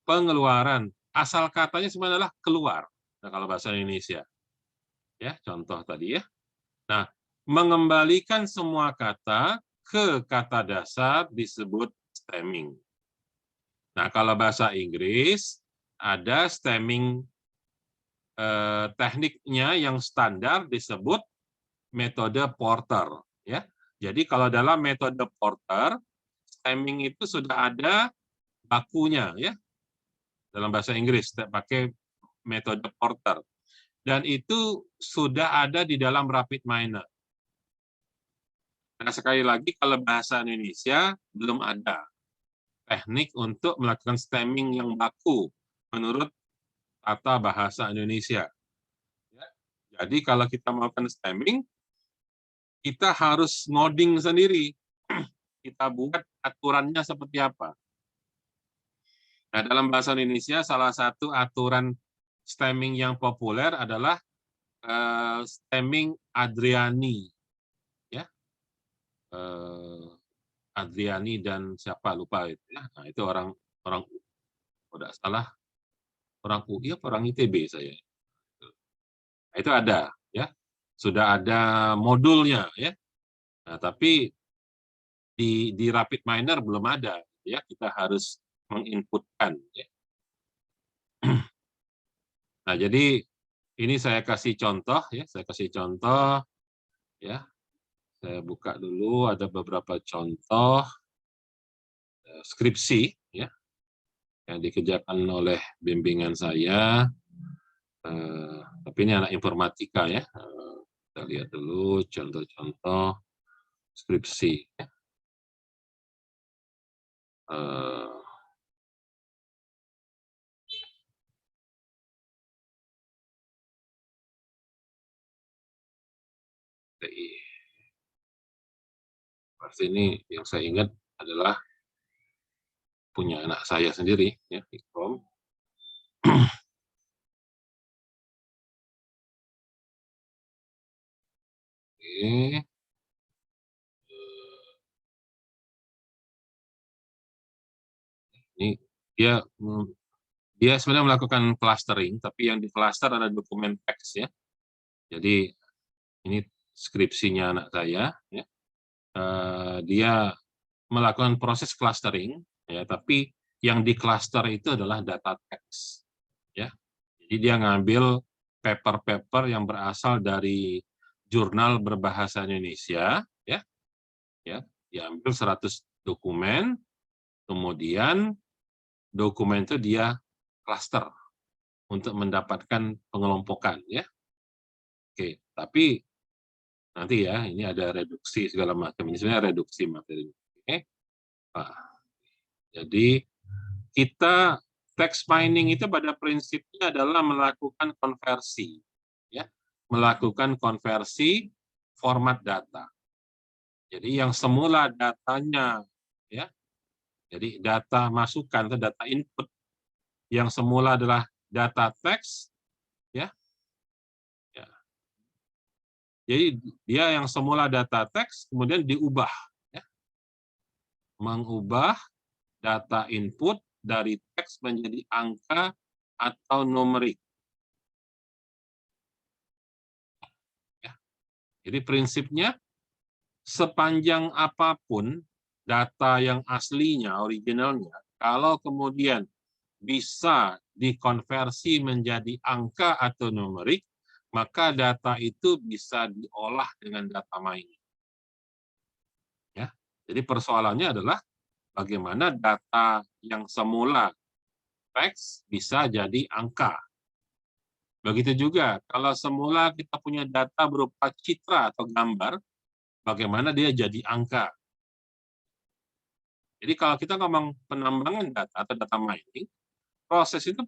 pengeluaran. Asal katanya sebenarnya adalah keluar. Nah, kalau bahasa Indonesia. Ya, contoh tadi ya. Nah, mengembalikan semua kata ke kata dasar disebut stemming. Nah, kalau bahasa Inggris ada stemming tekniknya yang standar disebut metode Porter. Ya, jadi kalau dalam metode Porter, stemming itu sudah ada bakunya, ya, dalam bahasa Inggris pakai metode Porter, dan itu sudah ada di dalam rapid minor. Nah, sekali lagi kalau bahasa Indonesia belum ada teknik untuk melakukan stemming yang baku menurut tata bahasa Indonesia. Jadi kalau kita melakukan stemming, kita harus ngoding sendiri. Kita buat aturannya seperti apa. Nah, dalam bahasa Indonesia, salah satu aturan stemming yang populer adalah stemming Adriani. Ya. Adriani dan siapa lupa itu ya. Nah, itu orang tidak salah orang UI atau orang ITB saya. Nah, itu ada ya. Sudah ada modulnya ya. Nah, tapi di rapid minor belum ada ya, kita harus menginputkan ya. Nah, jadi ini saya kasih contoh ya, ya. Saya buka dulu, ada beberapa contoh skripsi ya yang dikerjakan oleh bimbingan saya. Tapi ini anak informatika ya. Kita lihat dulu contoh-contoh skripsi. Ya. Pasti ini yang saya ingat adalah punya anak saya sendiri, ya, Ikrom. Oke. Ini dia sebenarnya melakukan clustering, tapi yang di cluster ada dokumen teks ya. Jadi ini skripsinya anak saya, ya. Dia melakukan proses clustering, ya, tapi yang di cluster itu adalah data teks, ya. Jadi dia ngambil paper-paper yang berasal dari jurnal berbahasa Indonesia, ya, diambil 100 dokumen, kemudian dokumen itu dia cluster untuk mendapatkan pengelompokan, ya. Oke, tapi nanti ya, ini ada reduksi segala macam. Ini sebenarnya reduksi materi. Oke. Nah, jadi kita text mining itu pada prinsipnya adalah melakukan konversi, ya, melakukan konversi format data. Jadi yang semula datanya, ya, jadi data masukan atau data input yang semula adalah data teks, ya. Jadi dia yang semula data teks kemudian diubah, ya. Mengubah data input dari teks menjadi angka atau numerik. Ya. Jadi prinsipnya sepanjang apapun data yang aslinya, originalnya, kalau kemudian bisa dikonversi menjadi angka atau numerik, maka data itu bisa diolah dengan data mining. Ya, jadi persoalannya adalah bagaimana data yang semula teks bisa jadi angka. Begitu juga kalau semula kita punya data berupa citra atau gambar, bagaimana dia jadi angka. Jadi kalau kita ngomong penambangan data atau data mining, proses itu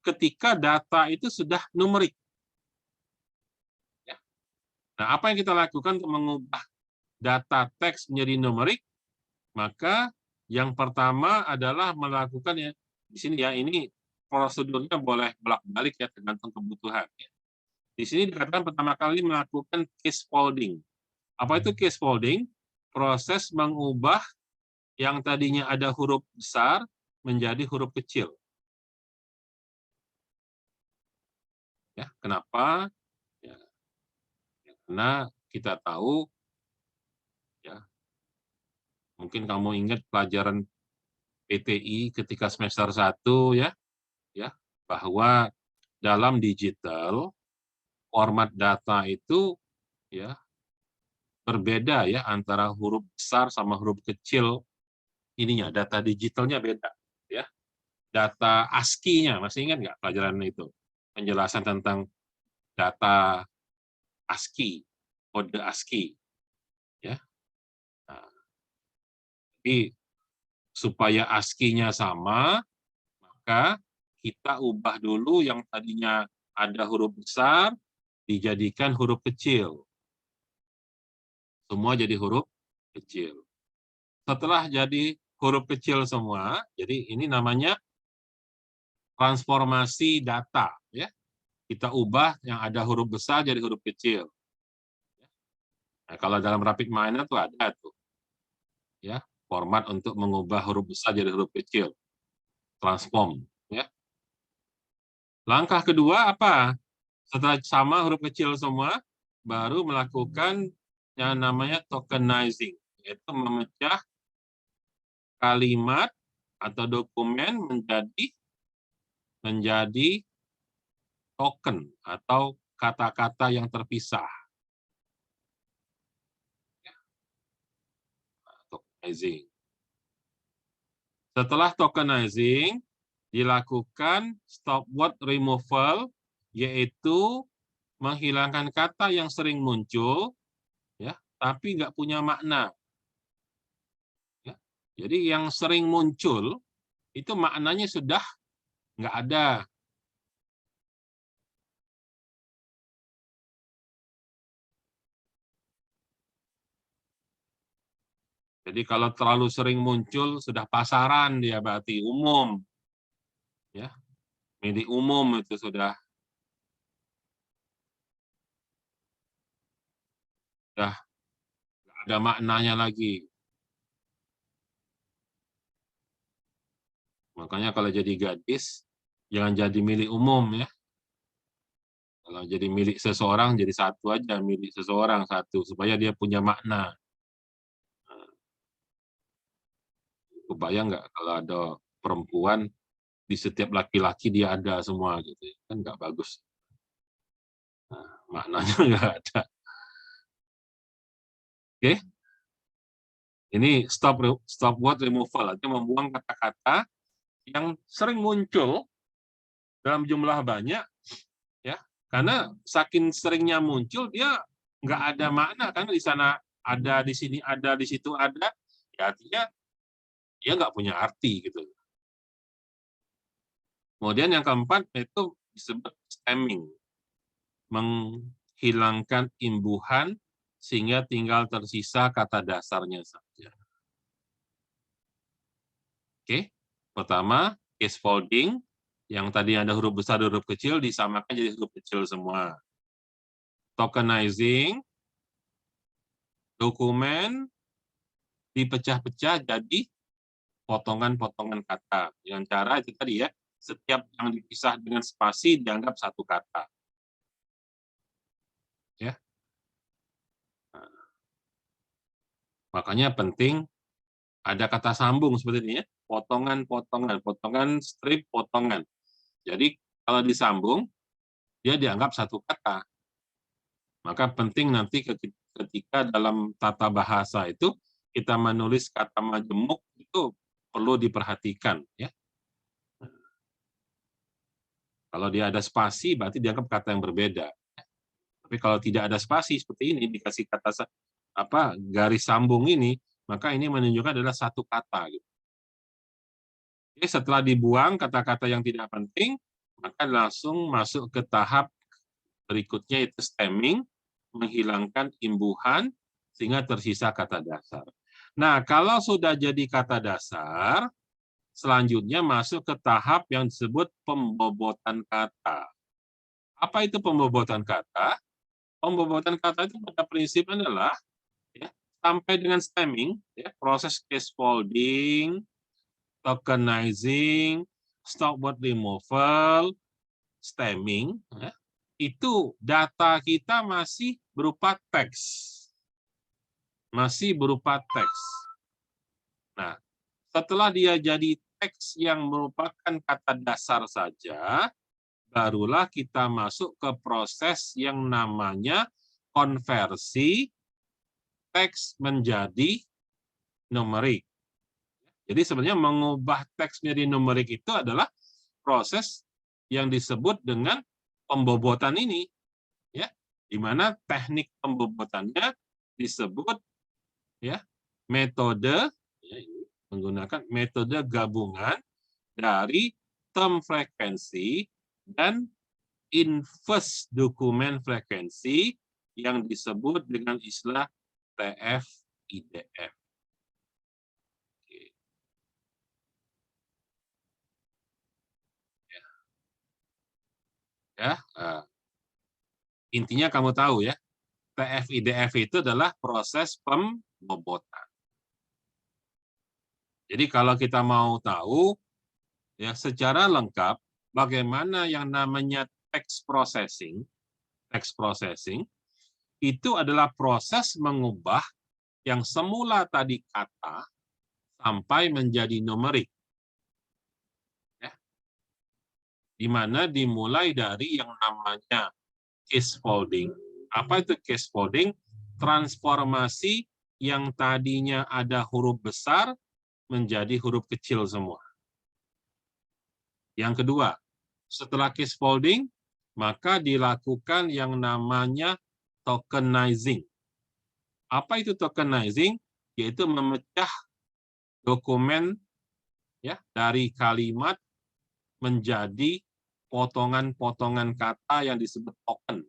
ketika data itu sudah numerik. Nah, apa yang kita lakukan untuk mengubah data teks menjadi numerik? Maka yang pertama adalah melakukan ya di sini ya, ini prosedurnya boleh bolak-balik ya tergantung kebutuhan. Di sini dikatakan pertama kali melakukan case folding. Apa itu case folding? Proses mengubah yang tadinya ada huruf besar menjadi huruf kecil. Ya, kenapa? Ya, karena kita tahu, ya, mungkin kamu ingat pelajaran PTI ketika semester 1 ya, bahwa dalam digital format data itu ya berbeda ya antara huruf besar sama huruf kecil ininya, data digitalnya beda ya. Data ASCII-nya, masih ingat nggak pelajaran itu? Penjelasan tentang data ASCII, kode ASCII ya. Nah, jadi supaya ASCII-nya sama, maka kita ubah dulu yang tadinya ada huruf besar dijadikan huruf kecil. Semua jadi huruf kecil. Setelah jadi huruf kecil semua, jadi ini namanya transformasi data ya. Kita ubah yang ada huruf besar jadi huruf kecil. Nah, kalau dalam Rapid Miner tuh ada tuh ya, format untuk mengubah huruf besar jadi huruf kecil. Transform ya. Langkah kedua apa? Setelah sama huruf kecil semua, baru melakukan yang namanya tokenizing, yaitu memecah kalimat atau dokumen menjadi token atau kata-kata yang terpisah. Tokenizing. Setelah tokenizing, dilakukan stop word removal, yaitu menghilangkan kata yang sering muncul, ya, tapi nggak punya makna. Ya. Jadi yang sering muncul itu maknanya sudah nggak ada. Jadi kalau terlalu sering muncul sudah pasaran dia berarti umum, ya, milik umum itu sudah nggak ada maknanya lagi. Makanya kalau jadi gadis jangan jadi milik umum ya. Kalau jadi milik seseorang jadi satu aja, milik seseorang satu supaya dia punya makna. Kebayang nggak kalau ada perempuan di setiap laki-laki dia ada semua gitu kan nggak bagus. Nah, maknanya nggak ada. Oke, ini stop word removal, artinya membuang kata-kata yang sering muncul dalam jumlah banyak, ya, karena saking seringnya muncul dia nggak ada makna kan di sana ada, di sini ada, di situ ada, ya artinya dia nggak punya arti gitu. Kemudian yang keempat itu disebut stemming, menghilangkan imbuhan sehingga tinggal tersisa kata dasarnya saja. Oke, pertama case folding, yang tadi ada huruf besar dan huruf kecil disamakan jadi huruf kecil semua. Tokenizing, dokumen dipecah-pecah jadi potongan-potongan kata. Dengan cara itu tadi ya, setiap yang dipisah dengan spasi dianggap satu kata. Ya. Nah, makanya penting ada kata sambung seperti ini ya, potongan-potongan, potongan strip, potongan. Jadi kalau disambung, dia dianggap satu kata. Maka penting nanti ketika dalam tata bahasa itu, kita menulis kata majemuk itu perlu diperhatikan. Ya. Kalau dia ada spasi, berarti dianggap kata yang berbeda. Tapi kalau tidak ada spasi seperti ini, dikasih kata garis sambung ini, maka ini menunjukkan adalah satu kata. Gitu. Jadi setelah dibuang kata-kata yang tidak penting, maka langsung masuk ke tahap berikutnya, itu stemming, menghilangkan imbuhan sehingga tersisa kata dasar. Nah, kalau sudah jadi kata dasar, selanjutnya masuk ke tahap yang disebut pembobotan kata. Apa itu pembobotan kata? Pembobotan kata itu pada prinsip adalah ya, sampai dengan stemming, ya, proses case folding, tokenizing, stopword removal, stemming, ya, itu data kita masih berupa teks. Masih berupa teks. Nah, setelah dia jadi teks yang merupakan kata dasar saja, barulah kita masuk ke proses yang namanya konversi teks menjadi numerik. Jadi sebenarnya mengubah teks menjadi numerik itu adalah proses yang disebut dengan pembobotan ini, ya, di mana teknik pembobotannya disebut, ya, metode, ya, menggunakan metode gabungan dari term frekuensi dan inverse dokumen frekuensi yang disebut dengan istilah TF-IDF. Ya, intinya kamu tahu ya, TF-IDF itu adalah proses pembobotan. Jadi kalau kita mau tahu ya secara lengkap bagaimana yang namanya text processing itu adalah proses mengubah yang semula tadi kata sampai menjadi numerik. Ya. Di mana dimulai dari yang namanya case folding. Apa itu case folding? Transformasi yang tadinya ada huruf besar menjadi huruf kecil semua. Yang kedua, setelah case folding, maka dilakukan yang namanya tokenizing. Apa itu tokenizing? Yaitu memecah dokumen ya dari kalimat menjadi potongan-potongan kata yang disebut token.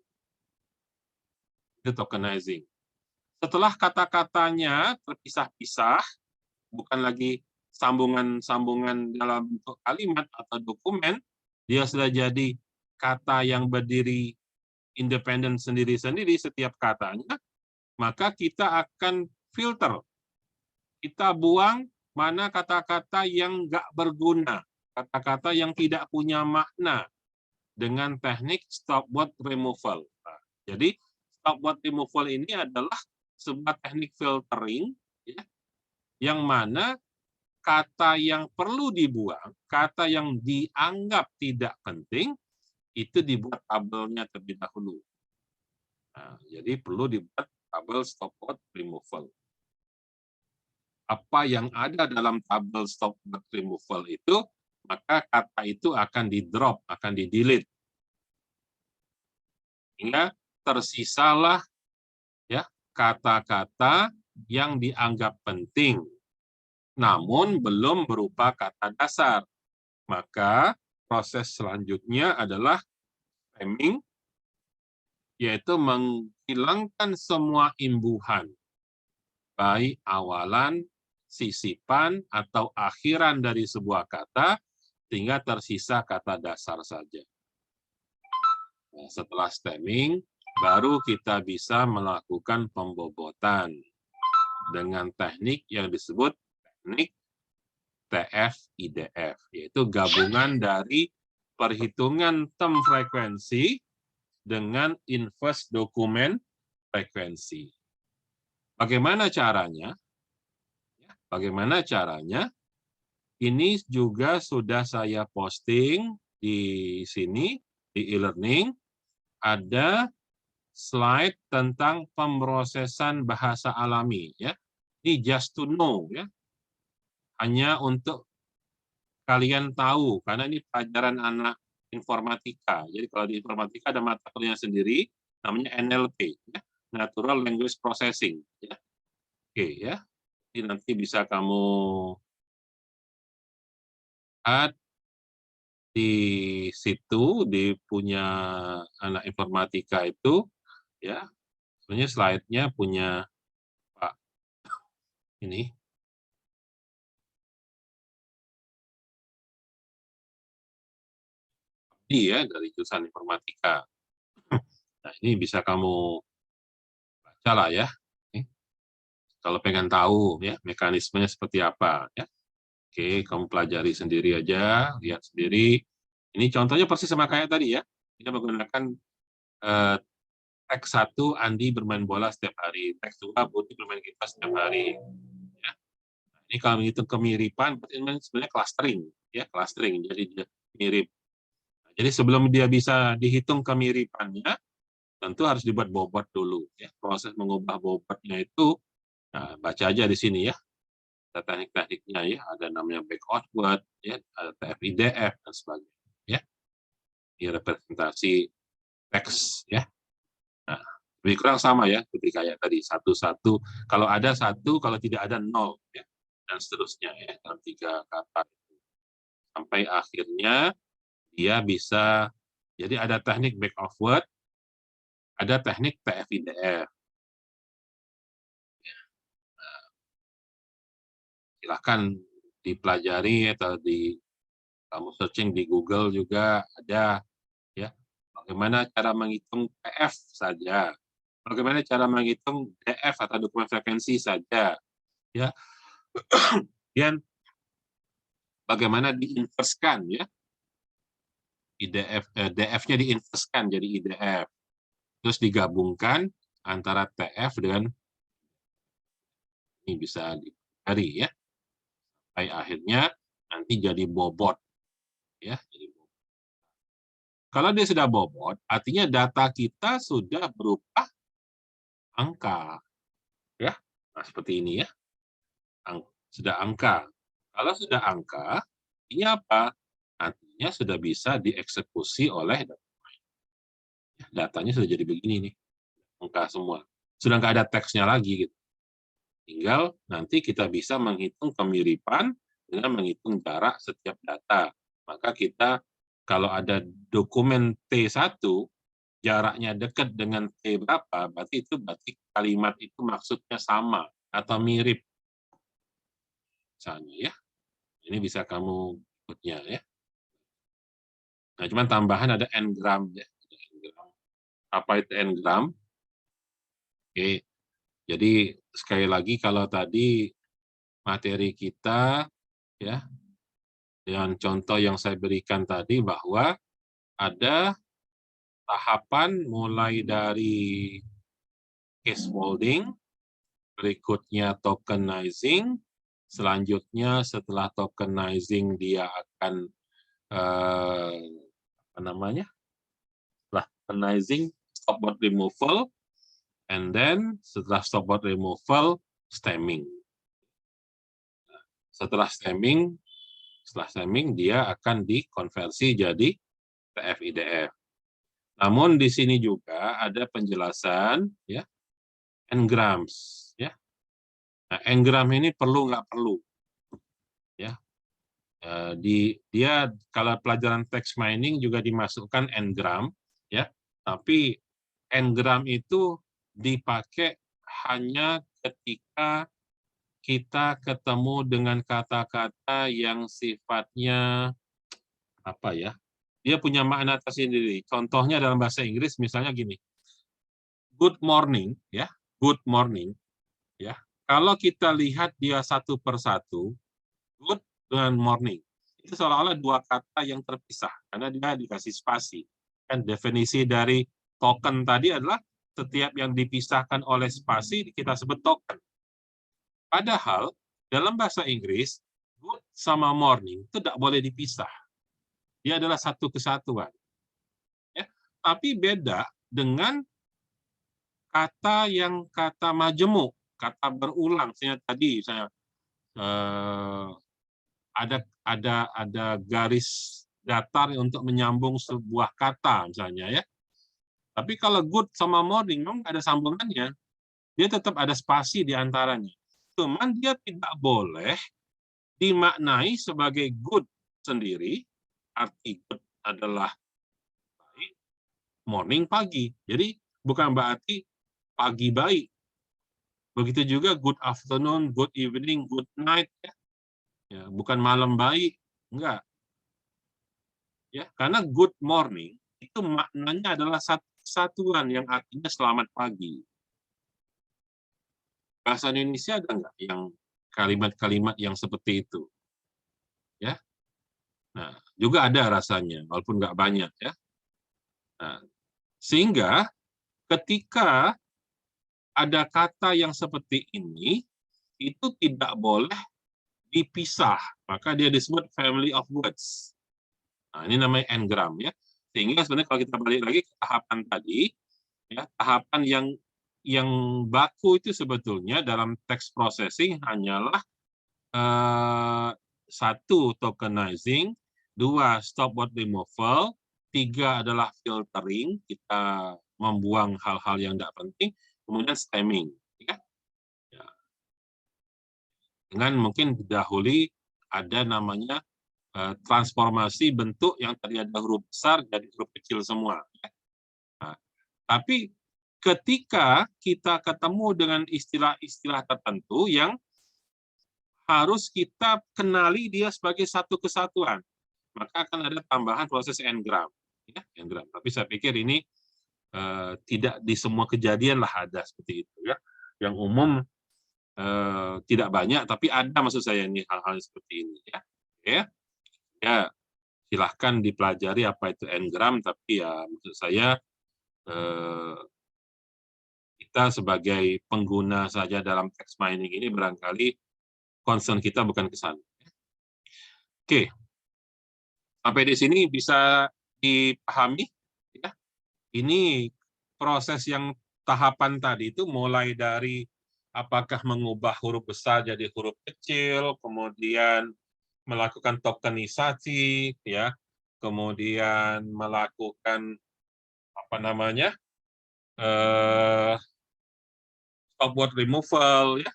Itu tokenizing. Setelah kata-katanya terpisah-pisah, bukan lagi sambungan-sambungan dalam bentuk kalimat atau dokumen, dia sudah jadi kata yang berdiri independen sendiri-sendiri setiap katanya, maka kita akan filter. Kita buang mana kata-kata yang nggak berguna, kata-kata yang tidak punya makna dengan teknik stopword removal. Nah, jadi stopword removal ini adalah sebuah teknik filtering ya, yang mana kata yang perlu dibuang, kata yang dianggap tidak penting, itu dibuat tabelnya terlebih dahulu. Nah, jadi perlu dibuat tabel stopword removal. Apa yang ada dalam tabel stopword removal itu, maka kata itu akan di-drop, akan di-delete. Hingga tersisalah ya kata-kata yang dianggap penting, namun belum berupa kata dasar. Maka proses selanjutnya adalah stemming, yaitu menghilangkan semua imbuhan, baik awalan, sisipan, atau akhiran dari sebuah kata, sehingga tersisa kata dasar saja. Nah, setelah stemming, baru kita bisa melakukan pembobotan dengan teknik yang disebut teknik TF-IDF, yaitu gabungan dari perhitungan term frekuensi dengan inverse dokumen frekuensi. Bagaimana caranya? Bagaimana caranya? Ini juga sudah saya posting di sini, di e-learning. Ada slide tentang pemrosesan bahasa alami. Ya. Ini just to know. Ya. Hanya untuk kalian tahu, karena ini pelajaran anak informatika. Jadi kalau di informatika ada mata kuliah sendiri, namanya NLP, ya, Natural Language Processing. Ya. Oke, ya. Jadi nanti bisa kamu lihat di situ, di punya anak informatika itu, ya. Sebenarnya slide-nya punya Pak ini. Ya, dari jurusan informatika. Nah, ini bisa kamu baca lah ya. Kalau pengen tahu ya mekanismenya seperti apa ya. Oke, kamu pelajari sendiri aja, lihat sendiri. Ini contohnya persis sama kayak tadi ya. Kita menggunakan eh, teks 1 Andi bermain bola setiap hari, teks 2 Putri bermain gitar setiap hari. Ya. Nah, ini kalau menghitung kemiripan, berarti sebenarnya clustering, ya clustering. Jadi dia mirip. Nah, jadi sebelum dia bisa dihitung kemiripannya, tentu harus dibuat bobot dulu. Ya. Proses mengubah bobotnya itu, nah, baca aja di sini ya. Teknik-tekniknya ya, ada namanya back outward, ya, ada TF-IDF dan sebagainya. Ya, ini representasi teks ya. Nah, lebih kurang sama ya, seperti kayak tadi satu-satu. Kalau ada satu, kalau tidak ada nol, ya, dan seterusnya ya dalam 3 kata sampai akhirnya dia bisa. Jadi ada teknik back outward, ada teknik TF-IDF. Silahkan dipelajari atau kamu searching di Google juga ada ya. Bagaimana cara menghitung TF saja. Bagaimana cara menghitung DF atau dokumen frekuensi saja. Ya. Dan bagaimana diinverskan ya. DF-nya diinverskan jadi IDF. Terus digabungkan antara TF dengan ini bisa dicari ya. Sampai akhirnya nanti jadi bobot ya. Kalau dia sudah bobot, artinya data kita sudah berupa angka ya. Nah, seperti ini ya. Sudah angka. Kalau sudah angka, artinya apa? Artinya sudah bisa dieksekusi oleh datanya sudah jadi begini nih, angka semua. Sudah nggak ada teksnya lagi gitu. Tinggal nanti kita bisa menghitung kemiripan dengan menghitung jarak setiap data. Maka kita kalau ada dokumen T1 jaraknya dekat dengan T berapa, berarti kalimat itu maksudnya sama atau mirip. Misalnya ya. Ini bisa kamu ikutnya ya. Nah, cuman tambahan ada n-gram ya. Apa itu n-gram? Oke. Jadi sekali lagi kalau tadi materi kita ya dengan contoh yang saya berikan tadi bahwa ada tahapan mulai dari case folding, berikutnya tokenizing, selanjutnya setelah tokenizing dia akan apa namanya? Setelah tokenizing stopword removal, and then setelah stopword removal stemming. Setelah stemming dia akan dikonversi jadi TF-IDF. Namun di sini juga ada penjelasan ya n-grams ya. Nah, n-gram ini perlu nggak perlu ya. Dia kalau pelajaran text mining juga dimasukkan n-gram ya. Tapi n-gram itu dipakai hanya ketika kita ketemu dengan kata-kata yang sifatnya apa ya? Dia punya makna tersendiri. Contohnya dalam bahasa Inggris misalnya gini. Good morning ya, good morning ya. Kalau kita lihat dia satu persatu, good dengan morning itu seolah-olah dua kata yang terpisah karena dia dikasih spasi. Kan definisi dari token tadi adalah setiap yang dipisahkan oleh spasi kita sebut token. Padahal dalam bahasa Inggris good sama morning itu tidak boleh dipisah. Dia adalah satu kesatuan. Ya. Tapi beda dengan kata yang kata majemuk, kata berulang. Saya tadi saya ada garis datar untuk menyambung sebuah kata misalnya ya. Tapi kalau good sama morning memang ada sambungannya. Dia tetap ada spasi di antaranya. Cuman dia tidak boleh dimaknai sebagai good sendiri. Arti good adalah morning pagi. Jadi bukan berarti pagi baik. Begitu juga good afternoon, good evening, good night ya. Ya, bukan malam baik, enggak. Ya, karena good morning itu maknanya adalah satu satuan yang artinya selamat pagi. Bahasa Indonesia ada nggak yang kalimat-kalimat yang seperti itu? Ya. Nah, juga ada rasanya, walaupun nggak banyak ya. Nah, sehingga ketika ada kata yang seperti ini, itu tidak boleh dipisah, maka dia disebut family of words. Nah, ini namanya n-gram ya. Sehingga sebenarnya kalau kita balik lagi ke tahapan tadi, ya, tahapan yang baku itu sebetulnya dalam text processing hanyalah satu tokenizing, dua stop word removal, tiga adalah filtering, kita membuang hal-hal yang tidak penting, kemudian stemming. Ya. Dengan mungkin didahului ada namanya transformasi bentuk yang tadi ada huruf besar jadi huruf kecil semua. Nah, tapi ketika kita ketemu dengan istilah-istilah tertentu yang harus kita kenali dia sebagai satu kesatuan, maka akan ada tambahan proses n-gram. Ya, n-gram. Tapi saya pikir ini tidak di semua kejadian lah ada seperti itu. Ya. Yang umum tidak banyak, tapi ada maksud saya ini hal-hal seperti ini. Ya. Ya, silahkan dipelajari apa itu n-gram, tapi ya maksud saya kita sebagai pengguna saja dalam text mining ini barangkali concern kita bukan ke sana. Oke, sampai di sini bisa dipahami. Ya. Ini proses yang tahapan tadi itu mulai dari apakah mengubah huruf besar jadi huruf kecil, kemudian melakukan tokenisasi, ya, kemudian melakukan apa namanya stop word removal, ya,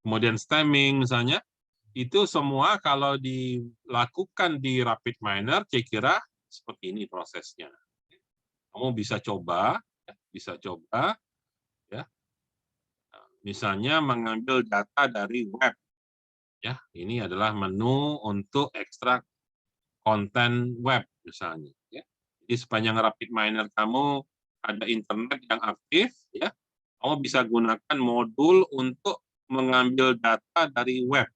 kemudian stemming misalnya, itu semua kalau dilakukan di RapidMiner, saya kira seperti ini prosesnya. Kamu bisa coba, ya. Misalnya mengambil data dari web, ya. Ini adalah menu untuk ekstrak konten web misalnya. Ya. Jadi sepanjang RapidMiner kamu ada internet yang aktif, ya, kamu bisa gunakan modul untuk mengambil data dari web.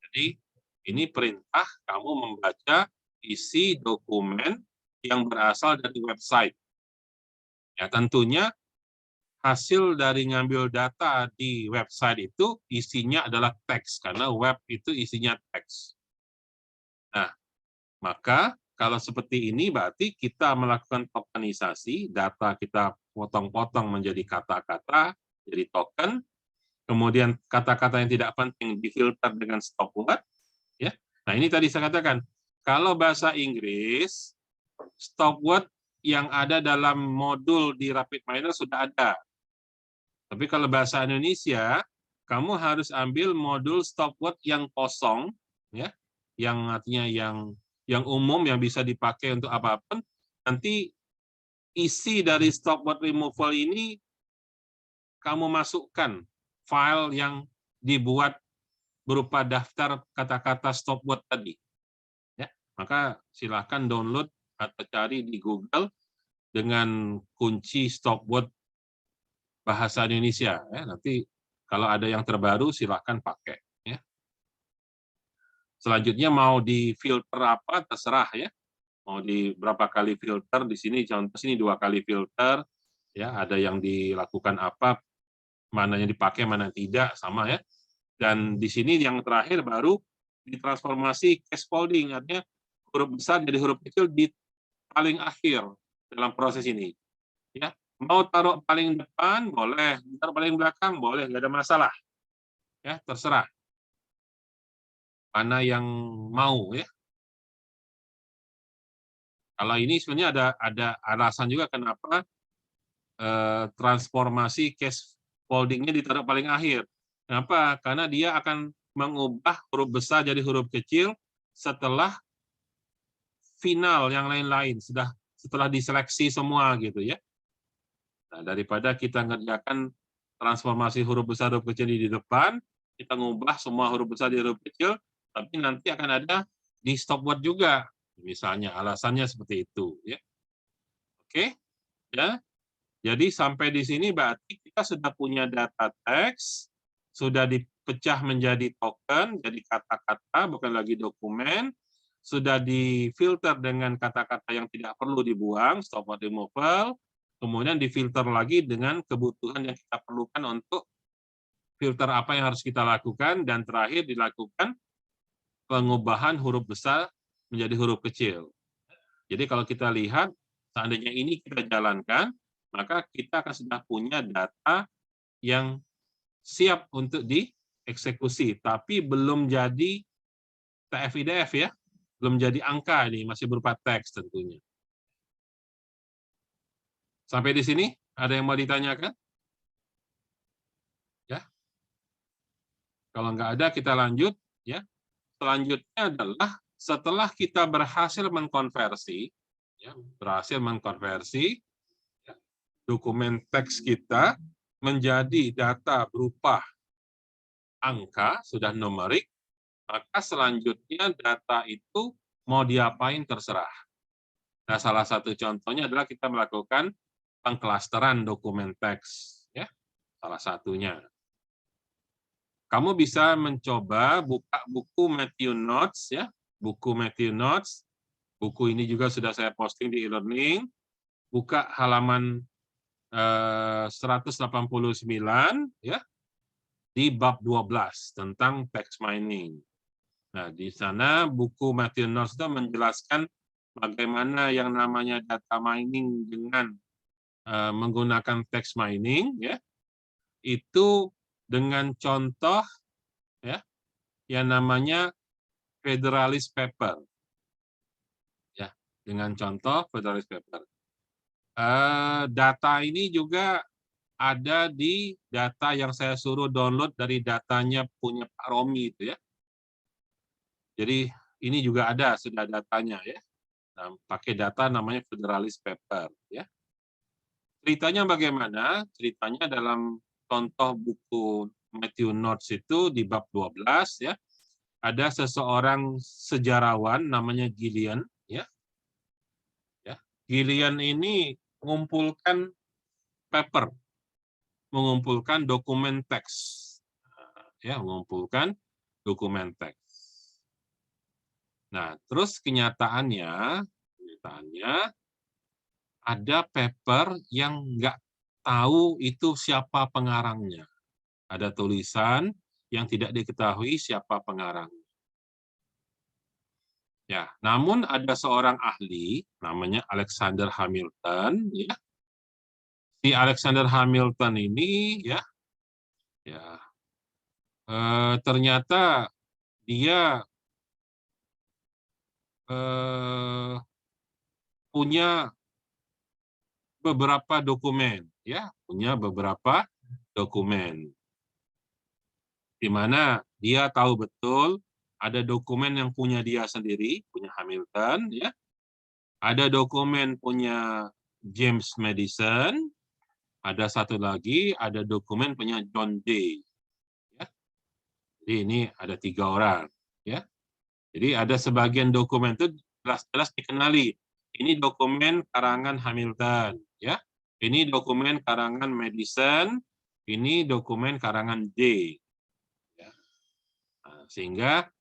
Jadi ini perintah kamu membaca isi dokumen yang berasal dari website. Ya, tentunya hasil dari ngambil data di website itu isinya adalah teks, karena web itu isinya teks. Nah, maka kalau seperti ini berarti kita melakukan tokenisasi, data kita potong-potong menjadi kata-kata, jadi token, kemudian kata-kata yang tidak penting difilter dengan stop word. Ya. Nah, ini tadi saya katakan, kalau bahasa Inggris, stop word yang ada dalam modul di RapidMiner sudah ada. Tapi kalau bahasa Indonesia, kamu harus ambil modul stop word yang kosong, ya, yang artinya yang umum yang bisa dipakai untuk apapun. Nanti isi dari stop word removal ini kamu masukkan file yang dibuat berupa daftar kata-kata stop word tadi. Ya, maka silakan download atau cari di Google dengan kunci stop word bahasa Indonesia. Ya, nanti kalau ada yang terbaru silakan pakai. Ya. Selanjutnya mau di filter apa terserah ya. Mau di berapa kali filter di sini, contoh sini 2 kali filter. Ya, ada yang dilakukan apa, mana yang dipakai, mana tidak, sama ya. Dan di sini yang terakhir baru ditransformasi case folding, artinya huruf besar jadi huruf kecil di paling akhir dalam proses ini. Ya, mau taruh paling depan boleh, taruh paling belakang boleh, nggak ada masalah. Ya, terserah. Mana yang mau ya. Kalau ini sebenarnya ada alasan juga kenapa transformasi case folding-nya ditaruh paling akhir. Kenapa? Karena dia akan mengubah huruf besar jadi huruf kecil setelah final yang lain-lain, setelah diseleksi semua gitu ya. Nah, daripada kita ngerjakan transformasi huruf besar huruf kecil di depan, kita ngubah semua huruf besar di huruf kecil, tapi nanti akan ada di stop word juga. Misalnya alasannya seperti itu ya. Oke? Ya. Jadi sampai di sini berarti kita sudah punya data teks, sudah dipecah menjadi token, jadi kata-kata, bukan lagi dokumen, sudah difilter dengan kata-kata yang tidak perlu dibuang, stop or removal, kemudian difilter lagi dengan kebutuhan yang kita perlukan untuk filter apa yang harus kita lakukan, dan terakhir dilakukan pengubahan huruf besar menjadi huruf kecil. Jadi kalau kita lihat, seandainya ini kita jalankan, maka kita akan sudah punya data yang siap untuk dieksekusi, tapi belum jadi TF-IDF ya, belum jadi angka ini, masih berupa teks tentunya. Sampai di sini, ada yang mau ditanyakan? Ya, kalau nggak ada kita lanjut. Ya, selanjutnya adalah setelah kita berhasil mengkonversi, ya, dokumen teks kita menjadi data berupa angka, sudah numerik, maka selanjutnya data itu mau diapain terserah. Nah, salah satu contohnya adalah kita melakukan pengklasteran dokumen teks, ya, salah satunya. Kamu bisa mencoba buka buku Matthew Notes, ya, buku Matthew Notes. Buku ini juga sudah saya posting di e-learning. Buka halaman 189, ya, di bab 12 tentang text mining. Nah, di sana buku Matthew Notes itu menjelaskan bagaimana yang namanya data mining dengan menggunakan text mining, ya, itu dengan contoh, ya, yang namanya Federalist Paper, ya, dengan contoh Federalist Paper. Data ini juga ada di data yang saya suruh download dari datanya punya Pak Romi itu, ya. Jadi ini juga ada sudah datanya, ya. Nah, pakai data namanya Federalist Paper, ya. Ceritanya bagaimana? Ceritanya dalam contoh buku Matthew Notes itu di bab 12, ya. Ada seseorang sejarawan namanya Gillian, ya. Ya. Gillian ini mengumpulkan paper, mengumpulkan dokumen teks, ya, mengumpulkan dokumen teks. Nah, terus kenyataannya ada paper yang nggak tahu itu siapa pengarangnya. Ada tulisan yang tidak diketahui siapa pengarangnya. Ya, namun ada seorang ahli namanya Alexander Hamilton, ya. Si Alexander Hamilton ini, ya, ternyata dia punya beberapa dokumen, ya, punya beberapa dokumen, di mana dia tahu betul ada dokumen yang punya dia sendiri, punya Hamilton, ya, ada dokumen punya James Madison, ada satu lagi, ada dokumen punya John Day, ya. Jadi ini ada 3 orang, ya. Jadi ada sebagian dokumen itu jelas-jelas dikenali. Ini dokumen karangan Hamilton, ya. Ini dokumen karangan Madison, ini dokumen karangan Day. Ya. Nah, sehingga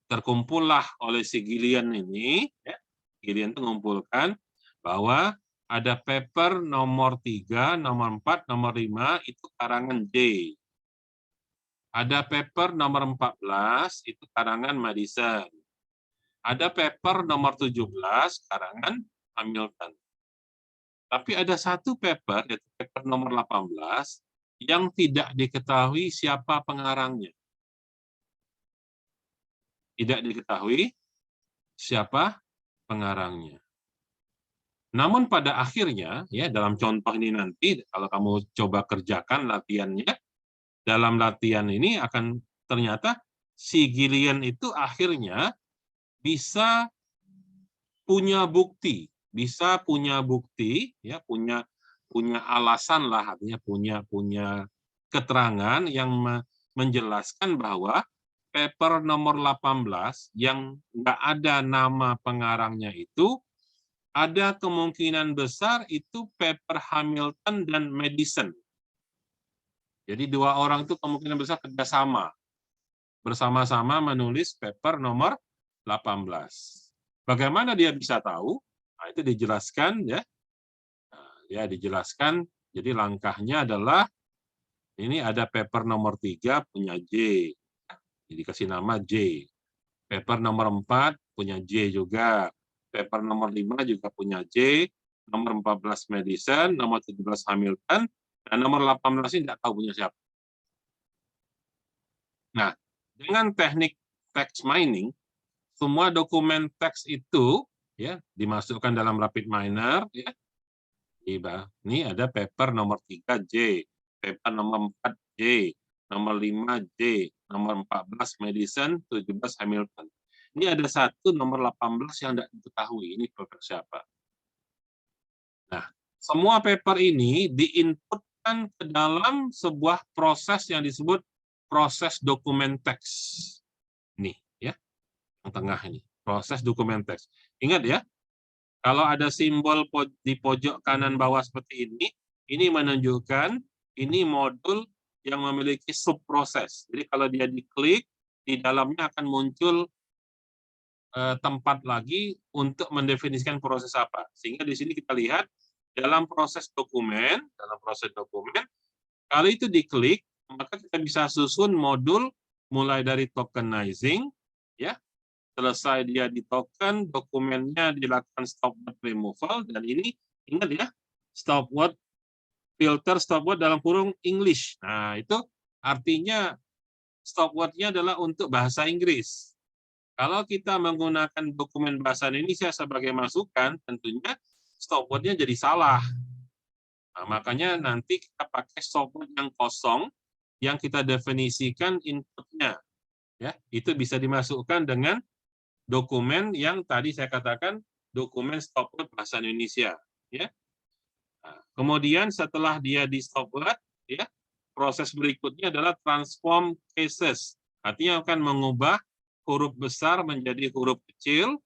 terkumpullah oleh si Gillian ini, ya. Gillian itu mengumpulkan bahwa ada paper nomor 3, nomor 4, nomor 5 itu karangan Day. Ada paper nomor 14 itu karangan Madison. Ada paper nomor 17 karangan Hamilton. Tapi ada satu paper, yaitu paper nomor 18, yang tidak diketahui siapa pengarangnya. Tidak diketahui siapa pengarangnya. Namun pada akhirnya, ya, dalam contoh ini nanti, kalau kamu coba kerjakan latihannya, dalam latihan ini akan ternyata si Gillian itu akhirnya bisa punya bukti, ya, punya alasan lah, artinya punya keterangan yang menjelaskan bahwa paper nomor 18 yang nggak ada nama pengarangnya itu ada kemungkinan besar itu paper Hamilton dan Madison. Jadi dua orang itu kemungkinan besar kerjasama, bersama-sama menulis paper nomor 18. Bagaimana dia bisa tahu? Nah, itu dijelaskan ya. Nah, ya dijelaskan. Jadi langkahnya adalah ini ada paper nomor 3 punya J. Jadi kasih nama J. Paper nomor 4 punya J juga. Paper nomor 5 juga punya J. Nomor 14 Madison, nomor 17 Hamilton, dan nomor 18 ini tidak tahu punya siapa. Nah, dengan teknik text mining, semua dokumen teks itu ya dimasukkan dalam rapid miner ya. Ini ada paper nomor 3 J, paper nomor 4 J, nomor 5 J, nomor 14 Madison, 17 Hamilton. Ini ada satu nomor 18 yang tidak diketahui, ini paper siapa. Nah, semua paper ini diinputkan ke dalam sebuah proses yang disebut proses dokumen teks. Nih, ya, yang tengah ini, proses dokumen teks. Ingat ya, kalau ada simbol di pojok kanan bawah seperti ini menunjukkan ini modul yang memiliki subproses. Jadi kalau dia diklik, di dalamnya akan muncul tempat lagi untuk mendefinisikan proses apa. Sehingga di sini kita lihat dalam proses dokumen, kalau itu diklik, maka kita bisa susun modul mulai dari tokenizing, ya, selesai dia di token, dokumennya dilakukan stop word removal, dan ini ingat ya, stop word filter stop word dalam kurung English. Nah, itu artinya stop word-nya adalah untuk bahasa Inggris. Kalau kita menggunakan dokumen bahasa Indonesia sebagai masukan, tentunya stop word-nya jadi salah. Nah, makanya nanti kita pakai stop word yang kosong, yang kita definisikan input-nya. Ya, itu bisa dimasukkan dengan dokumen yang tadi saya katakan dokumen stop word bahasa Indonesia. Ya. Nah, kemudian setelah dia di stop word, ya, proses berikutnya adalah transform cases. Artinya akan mengubah huruf besar menjadi huruf kecil,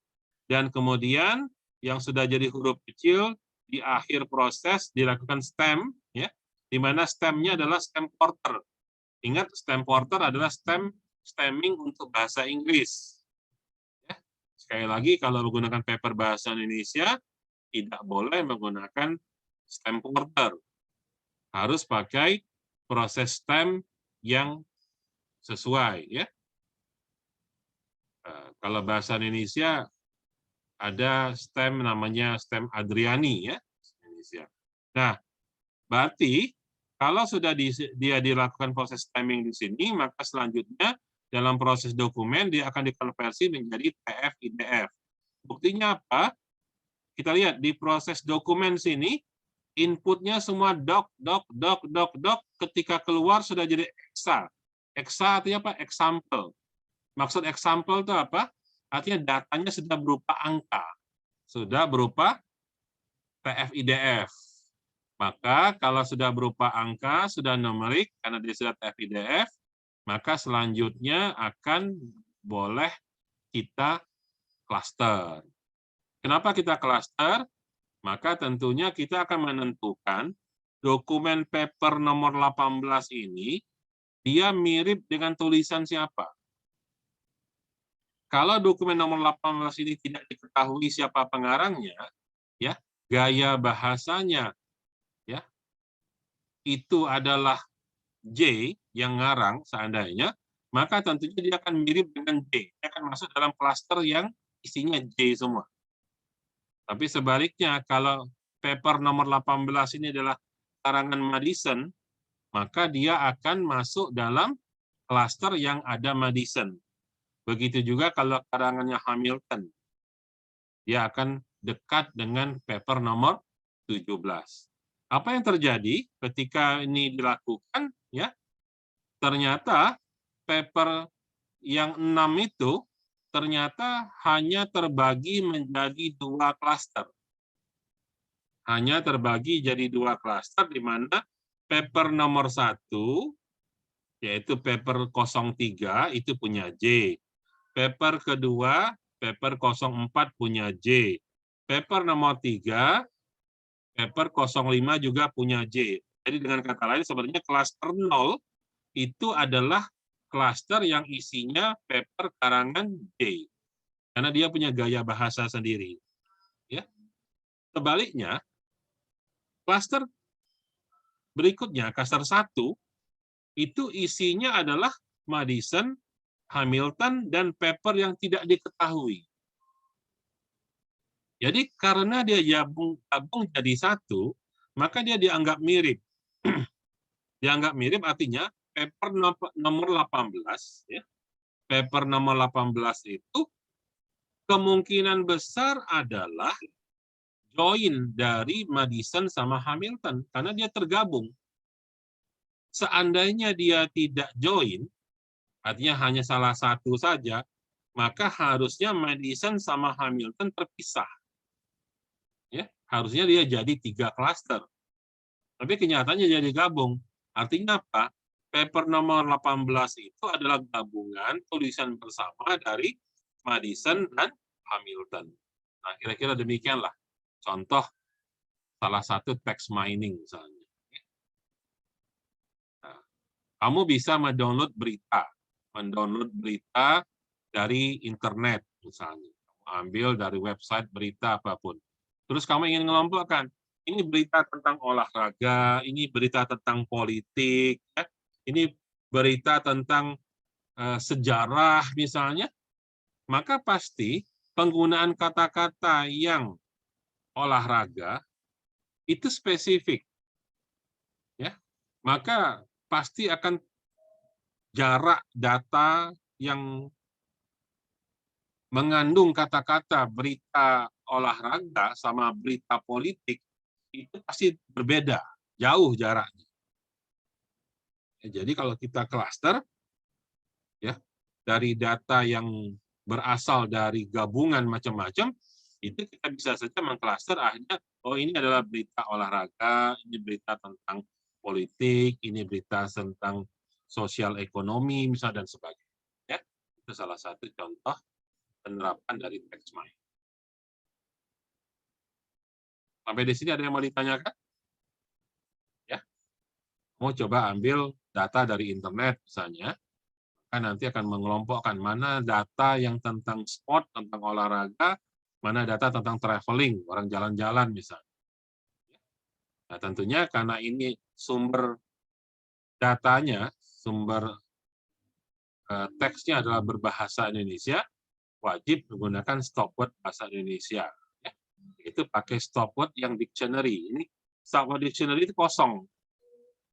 dan kemudian yang sudah jadi huruf kecil di akhir proses dilakukan stem, ya, di mana stemnya adalah stem quarter. Ingat, stem quarter adalah stemming untuk bahasa Inggris. Ya. Sekali lagi, kalau menggunakan paper bahasa Indonesia, tidak boleh menggunakan stem quarter. Harus pakai proses stem yang sesuai, ya. Kalau bahasa Indonesia ada stem namanya stem Adriani, ya, Indonesia. Nah, berarti kalau sudah dia dilakukan proses stemming di sini, maka selanjutnya dalam proses dokumen dia akan dikonversi menjadi TF-IDF. Buktinya apa? Kita lihat di proses dokumen sini, inputnya semua doc, ketika keluar sudah jadi exa. Exa artinya apa? Example. Maksud example itu apa? Artinya datanya sudah berupa angka, sudah berupa TF-IDF. Maka kalau sudah berupa angka, sudah numerik, karena dia sudah TF-IDF, maka selanjutnya akan boleh kita cluster. Kenapa kita cluster? Maka tentunya kita akan menentukan dokumen paper nomor 18 ini, dia mirip dengan tulisan siapa. Kalau dokumen nomor 18 ini tidak diketahui siapa pengarangnya, ya, gaya bahasanya, ya, itu adalah J yang ngarang seandainya, maka tentunya dia akan mirip dengan J. Dia akan masuk dalam klaster yang isinya J semua. Tapi sebaliknya, kalau paper nomor 18 ini adalah karangan Madison, maka dia akan masuk dalam klaster yang ada Madison. Begitu juga kalau karangannya Hamilton, dia akan dekat dengan paper nomor 17. Apa yang terjadi ketika ini dilakukan? Ya, ternyata paper yang 6 itu ternyata hanya terbagi menjadi 2 klaster. Hanya terbagi jadi 2 klaster, di mana paper nomor 1, yaitu paper 03, itu punya J. Paper kedua, paper 04 punya J. paper nomor 3, paper 05 juga punya J. Jadi dengan kata lain sebenarnya klaster 0 itu adalah klaster yang isinya paper karangan J. Karena dia punya gaya bahasa sendiri. Ya. Sebaliknya, klaster berikutnya, klaster 1, itu isinya adalah Madison, Hamilton, dan paper yang tidak diketahui. Jadi karena dia gabung jadi satu, maka dia dianggap mirip. Dianggap mirip artinya paper nomor 18, ya, paper nomor 18 itu kemungkinan besar adalah join dari Madison sama Hamilton, karena dia tergabung. Seandainya dia tidak join, artinya hanya salah satu saja, maka harusnya Madison sama Hamilton terpisah. Ya, harusnya dia jadi 3 klaster. Tapi kenyataannya jadi gabung. Artinya apa? Paper nomor 18 itu adalah gabungan tulisan bersama dari Madison dan Hamilton. Nah, kira-kira demikianlah contoh salah satu text mining misalnya. Nah, kamu bisa mendownload berita dari internet misalnya. Ambil dari website berita apapun. Terus kamu ingin mengelompokkan, ini berita tentang olahraga, ini berita tentang politik, ya. Ini berita tentang sejarah misalnya, maka pasti penggunaan kata-kata yang olahraga itu spesifik, ya. Maka pasti akan jarak data yang mengandung kata-kata berita olahraga sama berita politik itu pasti berbeda, jauh jaraknya. Jadi kalau kita klaster, ya, dari data yang berasal dari gabungan macam-macam, itu kita bisa saja mengklaster akhirnya, oh ini adalah berita olahraga, ini berita tentang politik, ini berita tentang sosial ekonomi, misalnya, dan sebagainya. Ya, itu salah satu contoh penerapan dari text mining. Sampai di sini ada yang mau ditanyakan? Ya, mau coba ambil data dari internet misalnya, kan nanti akan mengelompokkan mana data yang tentang sport, tentang olahraga, mana data tentang traveling, orang jalan-jalan misalnya. Nah, tentunya karena ini sumber datanya, sumber teksnya adalah berbahasa Indonesia, wajib menggunakan stopword bahasa Indonesia. Ya. Itu pakai stopword yang dictionary. Ini stopword dictionary itu kosong.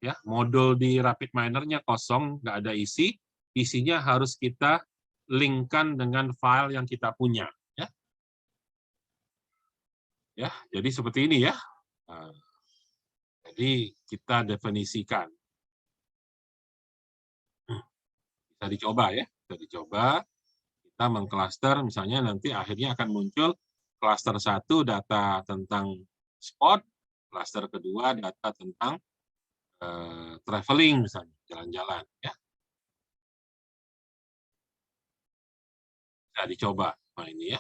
Ya, modul di RapidMiner-nya kosong, nggak ada isi. Isinya harus kita linkkan dengan file yang kita punya. Ya, ya, jadi seperti ini ya. Nah, jadi kita definisikan. Bisa dicoba ya, bisa dicoba. Kita mengklaster, misalnya nanti akhirnya akan muncul klaster 1 data tentang sport, klaster kedua data tentang traveling misalnya, jalan-jalan ya. Bisa dicoba. Nah ini ya.